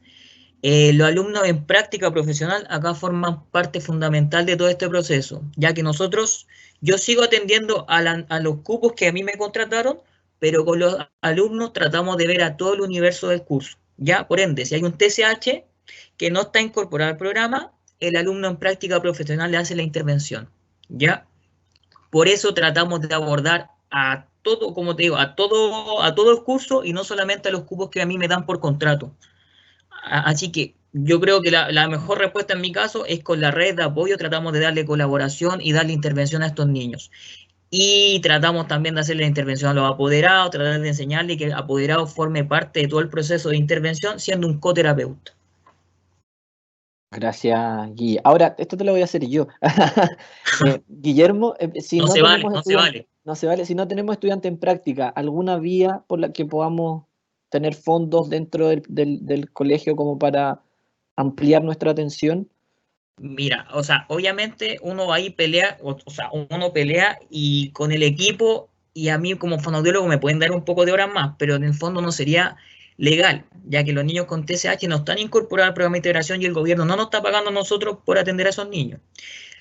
los alumnos en práctica profesional acá forman parte fundamental de todo este proceso, ya que yo sigo atendiendo a los cupos que a mí me contrataron, pero con los alumnos tratamos de ver a todo el universo del curso, ¿ya? Por ende, si hay un TCH que no está incorporado al programa, el alumno en práctica profesional le hace la intervención, ¿ya? Por eso tratamos de abordar a todo, como te digo, a todo el curso y no solamente a los cupos que a mí me dan por contrato. Así que yo creo que la mejor respuesta en mi caso es con la red de apoyo, tratamos de darle colaboración y darle intervención a estos niños. Y tratamos también de hacerle intervención a los apoderados, tratar de enseñarle que el apoderado forme parte de todo el proceso de intervención siendo un coterapeuta. Gracias, Guille. Ahora, esto te lo voy a hacer yo. Guillermo, si No no se vale, tenemos no se vale. no se vale, si no tenemos estudiante en práctica, ¿alguna vía por la que podamos tener fondos dentro del colegio como para ampliar nuestra atención? Mira, o sea, obviamente uno ahí pelea, o sea, uno pelea y con el equipo y a mí como fonoaudiólogo me pueden dar un poco de horas más, pero en el fondo no sería legal, ya que los niños con TCH no están incorporados al programa de integración y el gobierno no nos está pagando a nosotros por atender a esos niños.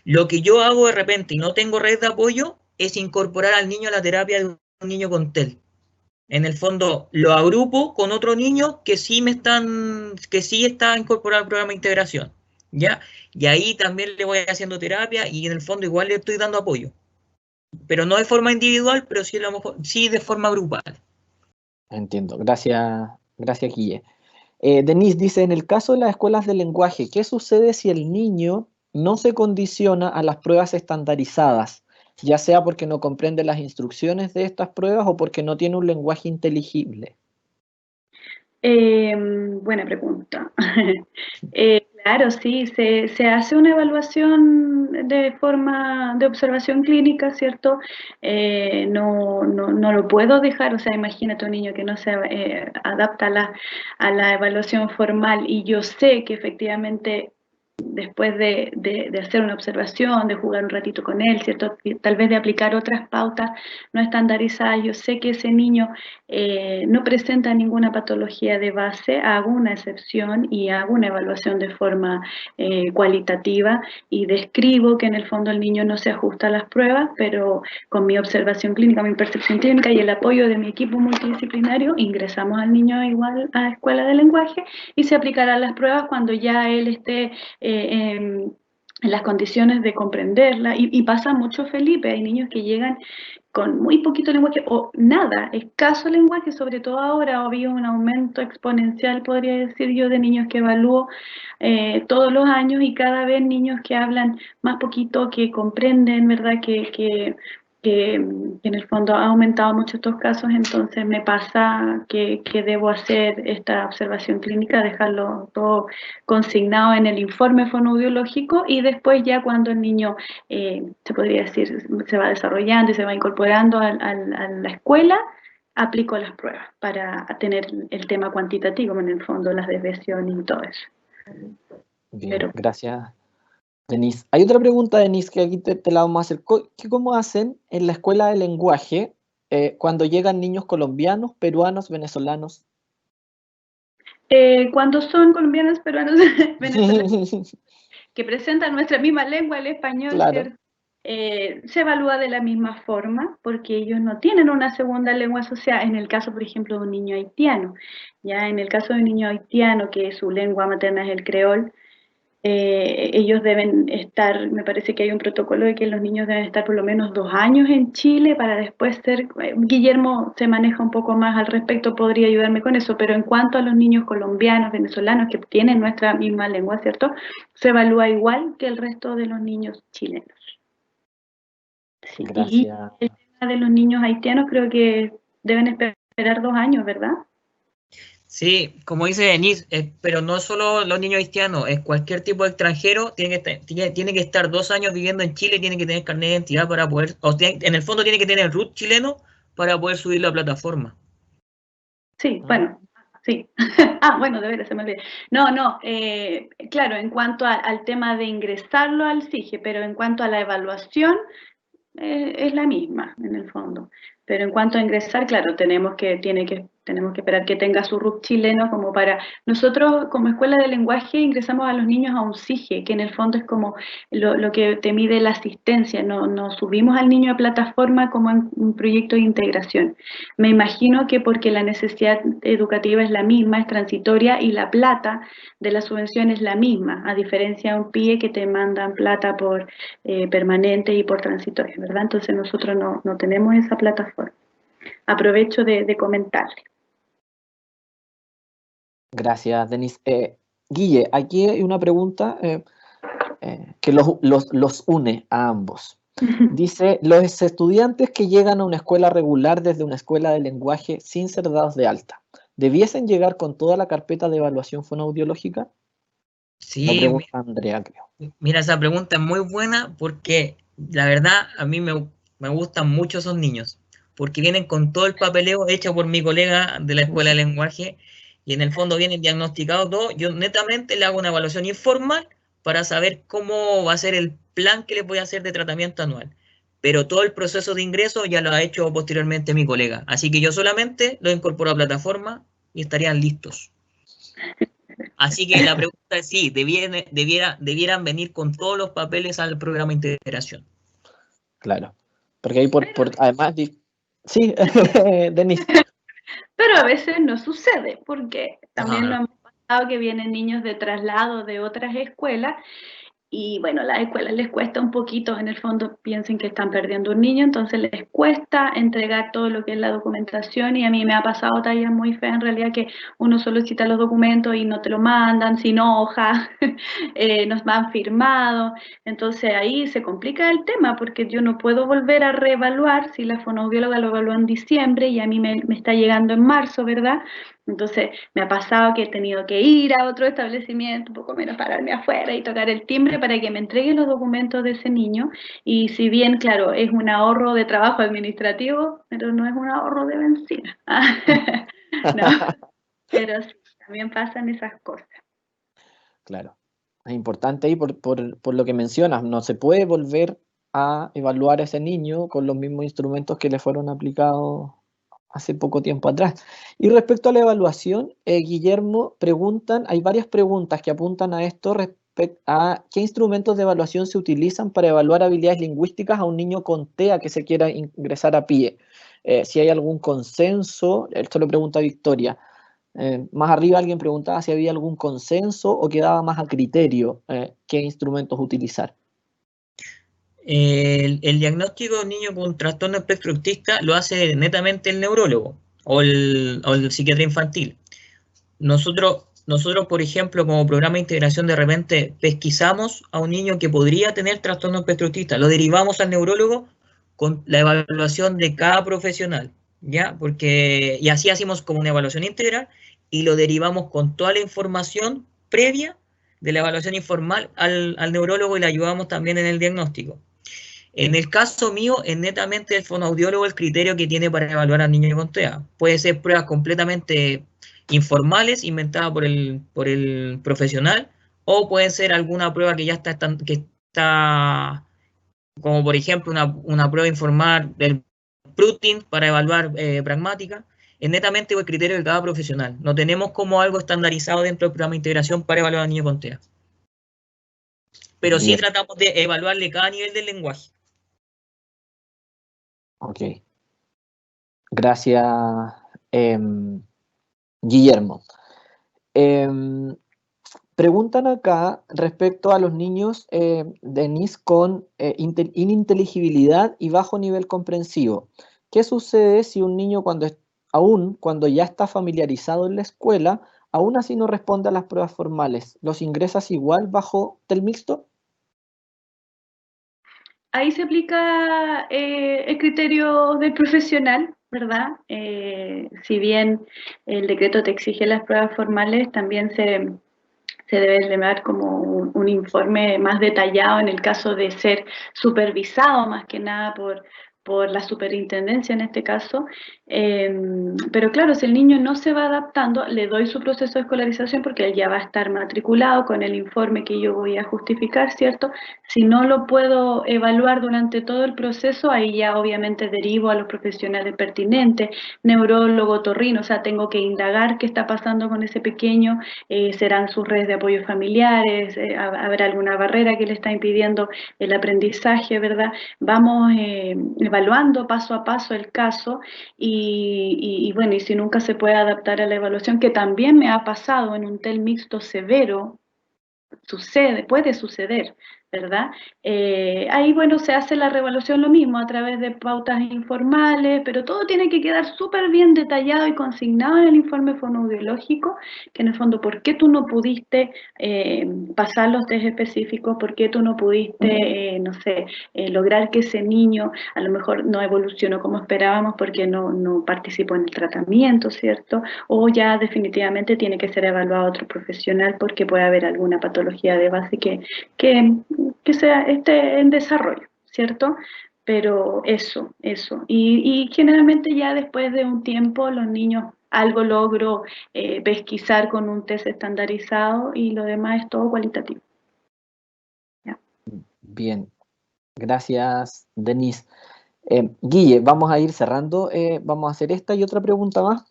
Lo que yo hago de repente y no tengo red de apoyo es incorporar al niño a la terapia de un niño con TEL. En el fondo lo agrupo con otro niño que sí está incorporado al programa de integración, ¿ya? Y ahí también le voy haciendo terapia y en el fondo igual le estoy dando apoyo. Pero no de forma individual, pero sí, sí de forma grupal. Entiendo. Gracias, Guille. Denise dice, en el caso de las escuelas de lenguaje, ¿qué sucede si el niño no se condiciona a las pruebas estandarizadas, ya sea porque no comprende las instrucciones de estas pruebas o porque no tiene un lenguaje inteligible? Buena pregunta. Claro, sí, se hace una evaluación de forma de observación clínica, ¿cierto? No lo puedo dejar, o sea, imagínate un niño que no se adapta a la evaluación formal y yo sé que efectivamente después de hacer una observación, de jugar un ratito con él, ¿cierto? Y tal vez de aplicar otras pautas no estandarizadas, yo sé que ese niño no presenta ninguna patología de base, hago una excepción y hago una evaluación de forma cualitativa y describo que en el fondo el niño no se ajusta a las pruebas, pero con mi observación clínica, mi percepción clínica y el apoyo de mi equipo multidisciplinario, ingresamos al niño igual a escuela de lenguaje y se aplicarán las pruebas cuando ya él esté en las condiciones de comprenderla. Y pasa mucho, Felipe, hay niños que llegan con muy poquito lenguaje o nada, escaso lenguaje, sobre todo ahora ha habido un aumento exponencial, podría decir yo, de niños que evalúo todos los años y cada vez niños que hablan más poquito, que comprenden, ¿verdad? Que en el fondo ha aumentado mucho estos casos, entonces me pasa que debo hacer esta observación clínica, dejarlo todo consignado en el informe fonoaudiológico y después ya cuando el niño, se podría decir, se va desarrollando y se va incorporando a la escuela, aplico las pruebas para tener el tema cuantitativo, en el fondo las desviaciones y todo eso. Bien, gracias, Denise. Hay otra pregunta, Denise, que aquí te la vamos a hacer. ¿Cómo hacen en la escuela de lenguaje cuando llegan niños colombianos, peruanos, venezolanos? Cuando son colombianos, peruanos, venezolanos, que presentan nuestra misma lengua, el español, claro. ¿cierto? Se evalúa de la misma forma porque ellos no tienen una segunda lengua asociada. En el caso, por ejemplo, de un niño haitiano, ya en el caso de un niño haitiano que su lengua materna es el creol, ellos deben estar, me parece que hay un protocolo de que los niños deben estar por lo menos 2 años en Chile para después ser, Guillermo se maneja un poco más al respecto, podría ayudarme con eso, pero en cuanto a los niños colombianos, venezolanos que tienen nuestra misma lengua, ¿cierto? Se evalúa igual que el resto de los niños chilenos. Sí. Gracias. Y el tema de los niños haitianos creo que deben esperar 2 años, ¿verdad? Sí, como dice Denise, pero no solo los niños haitianos, es cualquier tipo de extranjero, tiene que estar 2 años viviendo en Chile, tiene que tener carnet de identidad para poder, en el fondo tiene que tener RUT chileno para poder subir la plataforma. Sí, bueno, sí. Bueno, de veras, se me olvidó. No, claro, en cuanto al tema de ingresarlo al SIGE, pero en cuanto a la evaluación, es la misma, en el fondo. Pero en cuanto a ingresar, claro, tiene que tenemos que esperar que tenga su RUP chileno como para... Nosotros como escuela de lenguaje ingresamos a los niños a un SIGE, que en el fondo es como lo que te mide la asistencia, no subimos al niño a plataforma como en un proyecto de integración. Me imagino que porque la necesidad educativa es la misma, es transitoria, y la plata de la subvención es la misma, a diferencia de un PIE que te mandan plata por permanente y por transitoria, ¿verdad? Entonces nosotros no tenemos esa plataforma. Aprovecho de comentarle. Gracias, Denise. Guille, aquí hay una pregunta que los une a ambos. Dice, los estudiantes que llegan a una escuela regular desde una escuela de lenguaje sin ser dados de alta, ¿debiesen llegar con toda la carpeta de evaluación fonoaudiológica? Sí, Lo pregunta Andrea, creo. Mira, esa pregunta es muy buena porque la verdad a mí me gustan mucho esos niños, porque vienen con todo el papeleo hecho por mi colega de la escuela de lenguaje y en el fondo vienen diagnosticados todo. Yo netamente le hago una evaluación informal para saber cómo va a ser el plan que les voy a hacer de tratamiento anual. Pero todo el proceso de ingreso ya lo ha hecho posteriormente mi colega. Así que yo solamente lo incorporo a plataforma y estarían listos. Así que la pregunta es sí, debieran venir con todos los papeles al programa de integración. Claro, porque ahí además, sí, Denise. Pero a veces no sucede, porque también Ajá. nos hemos pasado que vienen niños de traslado de otras escuelas. Y bueno, a las escuelas les cuesta un poquito, en el fondo piensen que están perdiendo un niño, entonces les cuesta entregar todo lo que es la documentación y a mí me ha pasado tallas muy feas en realidad que uno solicita los documentos y no te lo mandan, sin hoja, nos van firmados, entonces ahí se complica el tema porque yo no puedo volver a reevaluar si la fonoaudióloga lo evaluó en diciembre y a mí me está llegando en marzo, ¿verdad? Entonces me ha pasado que he tenido que ir a otro establecimiento, un poco menos pararme afuera y tocar el timbre para que me entreguen los documentos de ese niño. Y si bien, claro, es un ahorro de trabajo administrativo, pero no es un ahorro de benzina. No, pero sí, también pasan esas cosas. Claro, es importante ahí por lo que mencionas, no se puede volver a evaluar a ese niño con los mismos instrumentos que le fueron aplicados hace poco tiempo atrás. Y respecto a la evaluación, Guillermo, hay varias preguntas que apuntan a esto respecto a qué instrumentos de evaluación se utilizan para evaluar habilidades lingüísticas a un niño con TEA que se quiera ingresar a PIE. Si hay algún consenso, esto lo pregunta Victoria. Más arriba alguien preguntaba si había algún consenso o quedaba más a criterio qué instrumentos utilizar. El diagnóstico de un niño con trastorno espectro autista lo hace netamente el neurólogo o el psiquiatra infantil. Nosotros, por ejemplo, como programa de integración, de repente pesquisamos a un niño que podría tener trastorno espectro autista, lo derivamos al neurólogo con la evaluación de cada profesional, ¿ya? Y así hacemos como una evaluación integral y lo derivamos con toda la información previa de la evaluación informal al neurólogo y le ayudamos también en el diagnóstico. En el caso mío, es netamente el fonoaudiólogo el criterio que tiene para evaluar al niño con TEA. Puede ser pruebas completamente informales, inventadas por el profesional, o puede ser alguna prueba que ya está como por ejemplo una prueba informal del Prutin para evaluar pragmática. Es netamente el criterio de cada profesional. No tenemos como algo estandarizado dentro del programa de integración para evaluar al niño con TEA. Pero sí tratamos de evaluarle cada nivel del lenguaje. Ok. Gracias, Guillermo. Preguntan acá respecto a los niños, Denise, con ininteligibilidad y bajo nivel comprensivo. ¿Qué sucede si un niño cuando ya está familiarizado en la escuela, aún así no responde a las pruebas formales? ¿Los ingresas igual bajo TEL mixto? Ahí se aplica el criterio del profesional, ¿verdad? Si bien el decreto te exige las pruebas formales, también se debe elevar como un informe más detallado en el caso de ser supervisado más que nada por la superintendencia en este caso, pero claro, si el niño no se va adaptando, le doy su proceso de escolarización porque él ya va a estar matriculado con el informe que yo voy a justificar, ¿cierto? Si no lo puedo evaluar durante todo el proceso, ahí ya obviamente derivo a los profesionales pertinentes, neurólogo, otorrino, o sea, tengo que indagar qué está pasando con ese pequeño, serán sus redes de apoyo familiares, habrá alguna barrera que le está impidiendo el aprendizaje, ¿verdad? Vamos evaluando paso a paso el caso y bueno, y si nunca se puede adaptar a la evaluación, que también me ha pasado en un TEL mixto severo, puede suceder, ¿verdad? Ahí, bueno, se hace la reevaluación lo mismo a través de pautas informales, pero todo tiene que quedar súper bien detallado y consignado en el informe fonoaudiológico, que en el fondo, ¿por qué tú no pudiste pasar los test específicos? ¿Por qué tú no pudiste, no sé, lograr que ese niño a lo mejor no evolucionó como esperábamos porque no participó en el tratamiento, ¿cierto? O ya definitivamente tiene que ser evaluado otro profesional porque puede haber alguna patología de base que esté en desarrollo, ¿cierto? Pero eso. Y generalmente ya después de un tiempo los niños algo logro pesquisar con un test estandarizado y lo demás es todo cualitativo. ¿Ya? Bien, gracias, Denise. Guille, vamos a ir cerrando, vamos a hacer esta y otra pregunta más.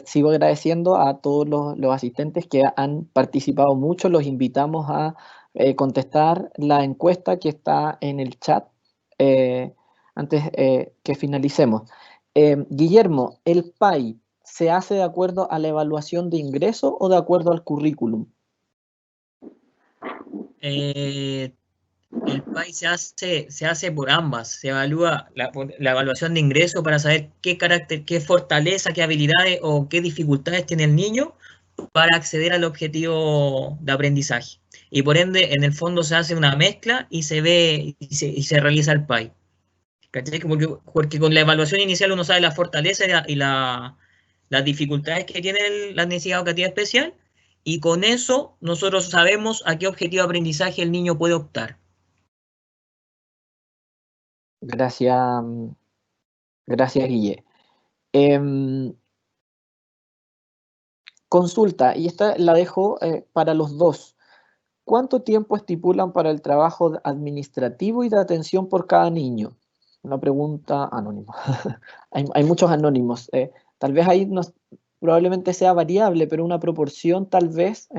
Sigo agradeciendo a todos los asistentes que han participado mucho, los invitamos a contestar la encuesta que está en el chat antes que finalicemos. Guillermo, ¿el PAI se hace de acuerdo a la evaluación de ingreso o de acuerdo al currículum? El PAI se hace por ambas, se evalúa la evaluación de ingreso para saber qué carácter, qué fortaleza, qué habilidades o qué dificultades tiene el niño para acceder al objetivo de aprendizaje. Y por ende, en el fondo se hace una mezcla y se ve y se realiza el PAI. ¿Cachai? Porque con la evaluación inicial uno sabe la fortaleza y las dificultades que tiene la necesidad educativa especial, y con eso nosotros sabemos a qué objetivo de aprendizaje el niño puede optar. Gracias, Guille. Consulta, y esta la dejo para los dos. ¿Cuánto tiempo estipulan para el trabajo administrativo y de atención por cada niño? Una pregunta anónima. Hay muchos anónimos. Tal vez ahí probablemente sea variable, pero una proporción tal vez,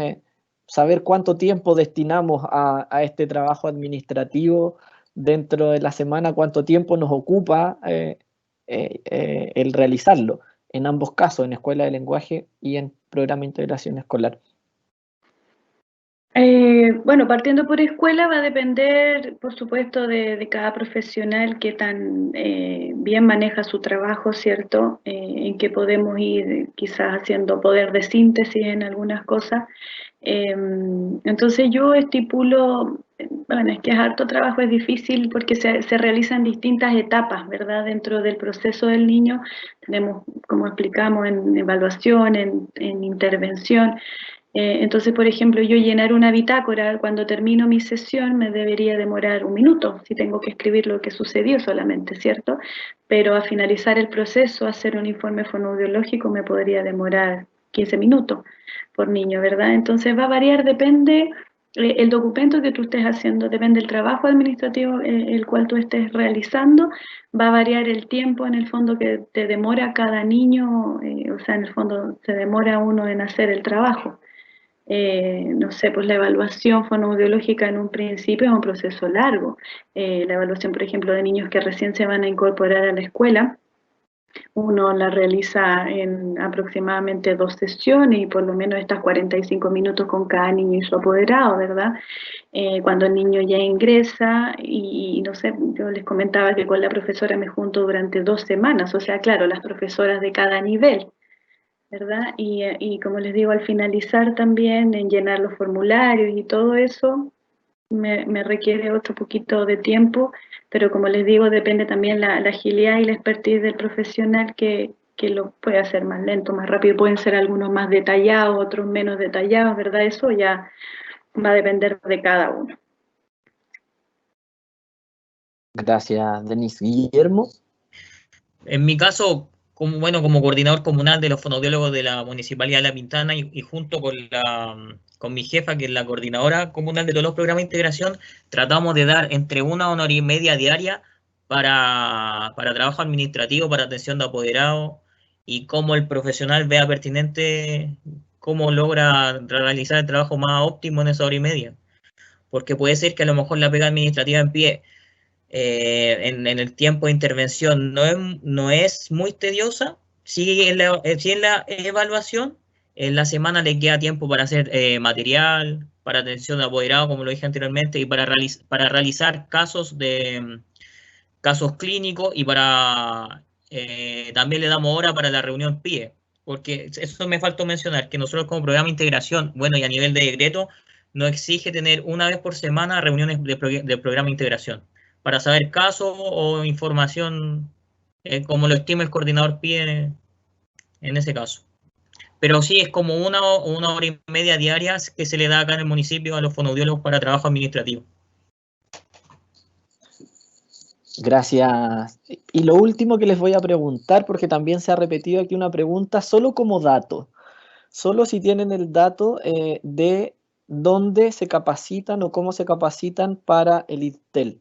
saber cuánto tiempo destinamos a este trabajo administrativo dentro de la semana, cuánto tiempo nos ocupa el realizarlo, en ambos casos, en escuela de lenguaje y en programa de integración escolar. Bueno, partiendo por escuela va a depender, por supuesto, de cada profesional que tan bien maneja su trabajo, ¿cierto? En que podemos ir quizás haciendo poder de síntesis en algunas cosas. Entonces yo estipulo, bueno, es que es harto trabajo, es difícil porque se realizan distintas etapas, ¿verdad? Dentro del proceso del niño tenemos, como explicamos, en evaluación, en intervención. Entonces, por ejemplo, yo llenar una bitácora cuando termino mi sesión me debería demorar 1 minuto, si tengo que escribir lo que sucedió solamente, ¿cierto? Pero a finalizar el proceso, hacer un informe fonoaudiológico me podría demorar 15 minutos por niño, ¿verdad? Entonces va a variar, depende el documento que tú estés haciendo, depende del trabajo administrativo el cual tú estés realizando, va a variar el tiempo en el fondo que te demora cada niño, o sea, en el fondo se demora uno en hacer el trabajo. No sé, pues la evaluación fonoaudiológica en un principio es un proceso largo. La evaluación, por ejemplo, de niños que recién se van a incorporar a la escuela, uno la realiza en aproximadamente 2 sesiones y por lo menos estas 45 minutos con cada niño y su apoderado, ¿verdad? Cuando el niño ya ingresa y no sé, yo les comentaba que con la profesora me junto durante 2 semanas, o sea, claro, las profesoras de cada nivel, ¿verdad? Y como les digo, al finalizar también en llenar los formularios y todo eso, me requiere otro poquito de tiempo, pero como les digo, depende también la agilidad y la expertise del profesional que lo puede hacer más lento, más rápido. Pueden ser algunos más detallados, otros menos detallados, ¿verdad? Eso ya va a depender de cada uno. Gracias, Denise. Guillermo. En mi caso, como coordinador comunal de los fonoaudiólogos de la Municipalidad de La Pintana y junto con mi jefa, que es la coordinadora comunal de todos los programas de integración, tratamos de dar entre 1 hora y media diaria para trabajo administrativo, para atención de apoderados y cómo el profesional vea pertinente cómo logra realizar el trabajo más óptimo en esa hora y media. Porque puede ser que a lo mejor la pega administrativa en pie en el tiempo de intervención no es muy tediosa, sí en la evaluación, en la semana le queda tiempo para hacer material, para atención de apoderado, como lo dije anteriormente, y para realizar casos clínicos y también le damos hora para la reunión PIE, porque eso me faltó mencionar, que nosotros como programa de integración, bueno, y a nivel de decreto, nos exige tener una vez por semana reuniones de programa de integración para saber casos o información como lo estima el coordinador PIE en ese caso. Pero sí, es como una hora y media diarias que se le da acá en el municipio a los fonoaudiólogos para trabajo administrativo. Gracias. Y lo último que les voy a preguntar, porque también se ha repetido aquí una pregunta, solo como dato, solo si tienen el dato de dónde se capacitan o cómo se capacitan para el ITEL.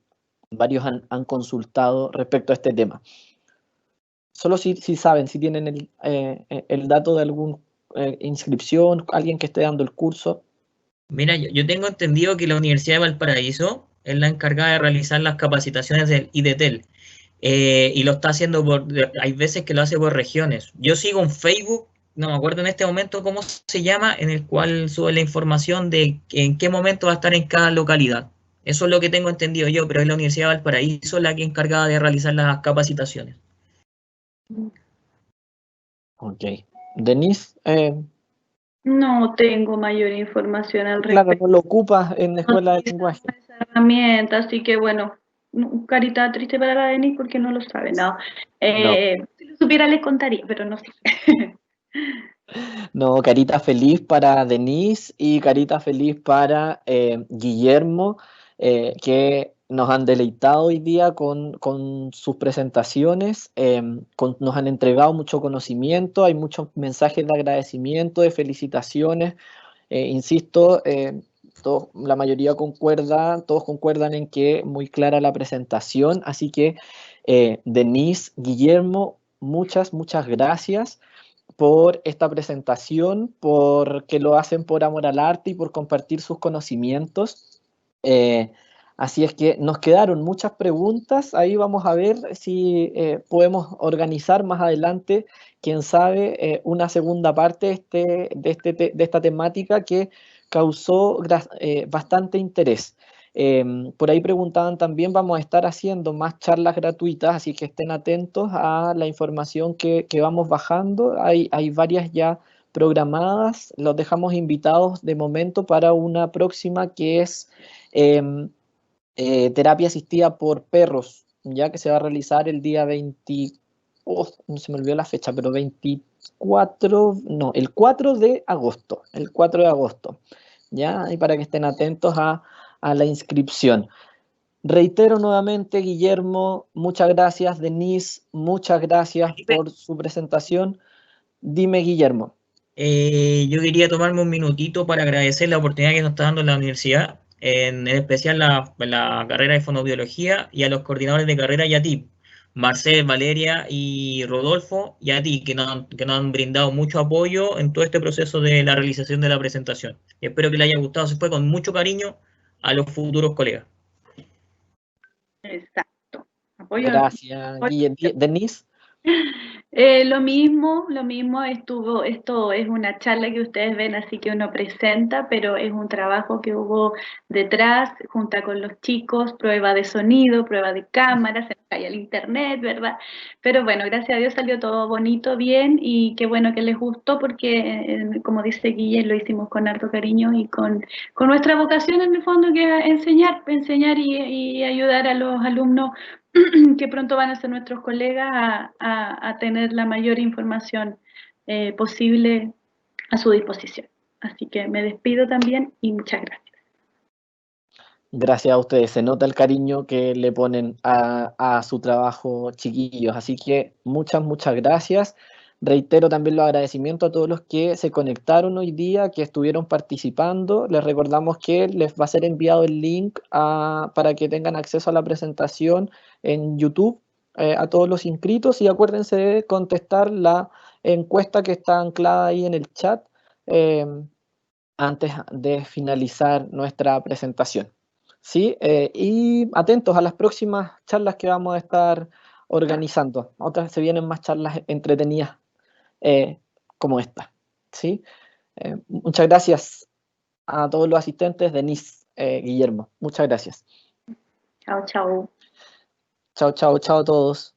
Varios han consultado respecto a este tema. Solo si saben, si tienen el dato de alguna inscripción, alguien que esté dando el curso. Mira, yo tengo entendido que la Universidad de Valparaíso es la encargada de realizar las capacitaciones del IDETEL y lo está haciendo hay veces que lo hace por regiones. Yo sigo un Facebook, no me acuerdo en este momento cómo se llama, en el cual sube la información de en qué momento va a estar en cada localidad. Eso es lo que tengo entendido yo, pero es la Universidad de Valparaíso la que es encargada de realizar las capacitaciones. Ok. Denise. No tengo mayor información al Claro, respecto. no lo ocupas en la escuela de lenguaje. Esa herramienta, así que bueno, carita triste para la Denis porque no lo sabe, no. Si lo supiera les contaría, pero no sé. No, carita feliz para Denise y carita feliz para Guillermo, que nos han deleitado hoy día con sus presentaciones, nos han entregado mucho conocimiento, hay muchos mensajes de agradecimiento, de felicitaciones. Insisto, la mayoría todos concuerdan en que muy clara la presentación, así que Denise, Guillermo, muchas gracias por esta presentación, porque lo hacen por amor al arte y por compartir sus conocimientos. Así es que nos quedaron muchas preguntas, ahí vamos a ver si podemos organizar más adelante, quién sabe, una segunda parte de esta temática que causó bastante interés. Por ahí preguntaban también, vamos a estar haciendo más charlas gratuitas, así que estén atentos a la información que vamos bajando. Hay varias ya programadas, los dejamos invitados de momento para una próxima que es terapia asistida por perros, ya que se va a realizar el día 20, no se me olvidó la fecha, pero el 4 de agosto, ¿ya? Y para que estén atentos a la inscripción. Reitero nuevamente, Guillermo, muchas gracias. Denise, muchas gracias por su presentación. Dime, Guillermo. Yo quería tomarme un minutito para agradecer la oportunidad que nos está dando la universidad, en especial la carrera de fonoaudiología y a los coordinadores de carrera y a ti, Marcel, Valeria y Rodolfo, y a ti, que nos han brindado mucho apoyo en todo este proceso de la realización de la presentación. Y espero que les haya gustado. Se fue con mucho cariño a los futuros colegas. Exacto. Apoyo. Gracias, Guillermo. Denise. Lo mismo, esto es una charla que ustedes ven, así que uno presenta, pero es un trabajo que hubo detrás, junto con los chicos, prueba de sonido, prueba de cámara, se nos cae el internet, ¿verdad? Pero bueno, gracias a Dios salió todo bonito, bien, y qué bueno que les gustó, porque como dice Guille, lo hicimos con harto cariño y con nuestra vocación en el fondo, que es enseñar y ayudar a los alumnos que pronto van a ser nuestros colegas a tener la mayor información posible a su disposición. Así que me despido también y muchas gracias. Gracias a ustedes, se nota el cariño que le ponen a su trabajo, chiquillos. Así que muchas gracias. Reitero también los agradecimientos a todos los que se conectaron hoy día, que estuvieron participando. Les recordamos que les va a ser enviado el link para que tengan acceso a la presentación en YouTube a todos los inscritos. Y acuérdense de contestar la encuesta que está anclada ahí en el chat antes de finalizar nuestra presentación. ¿Sí? Y atentos a las próximas charlas que vamos a estar organizando. Otras se vienen más charlas entretenidas como esta. ¿Sí? Muchas gracias a todos los asistentes. Denise, Guillermo, muchas gracias. Chao, chao. Chao a todos.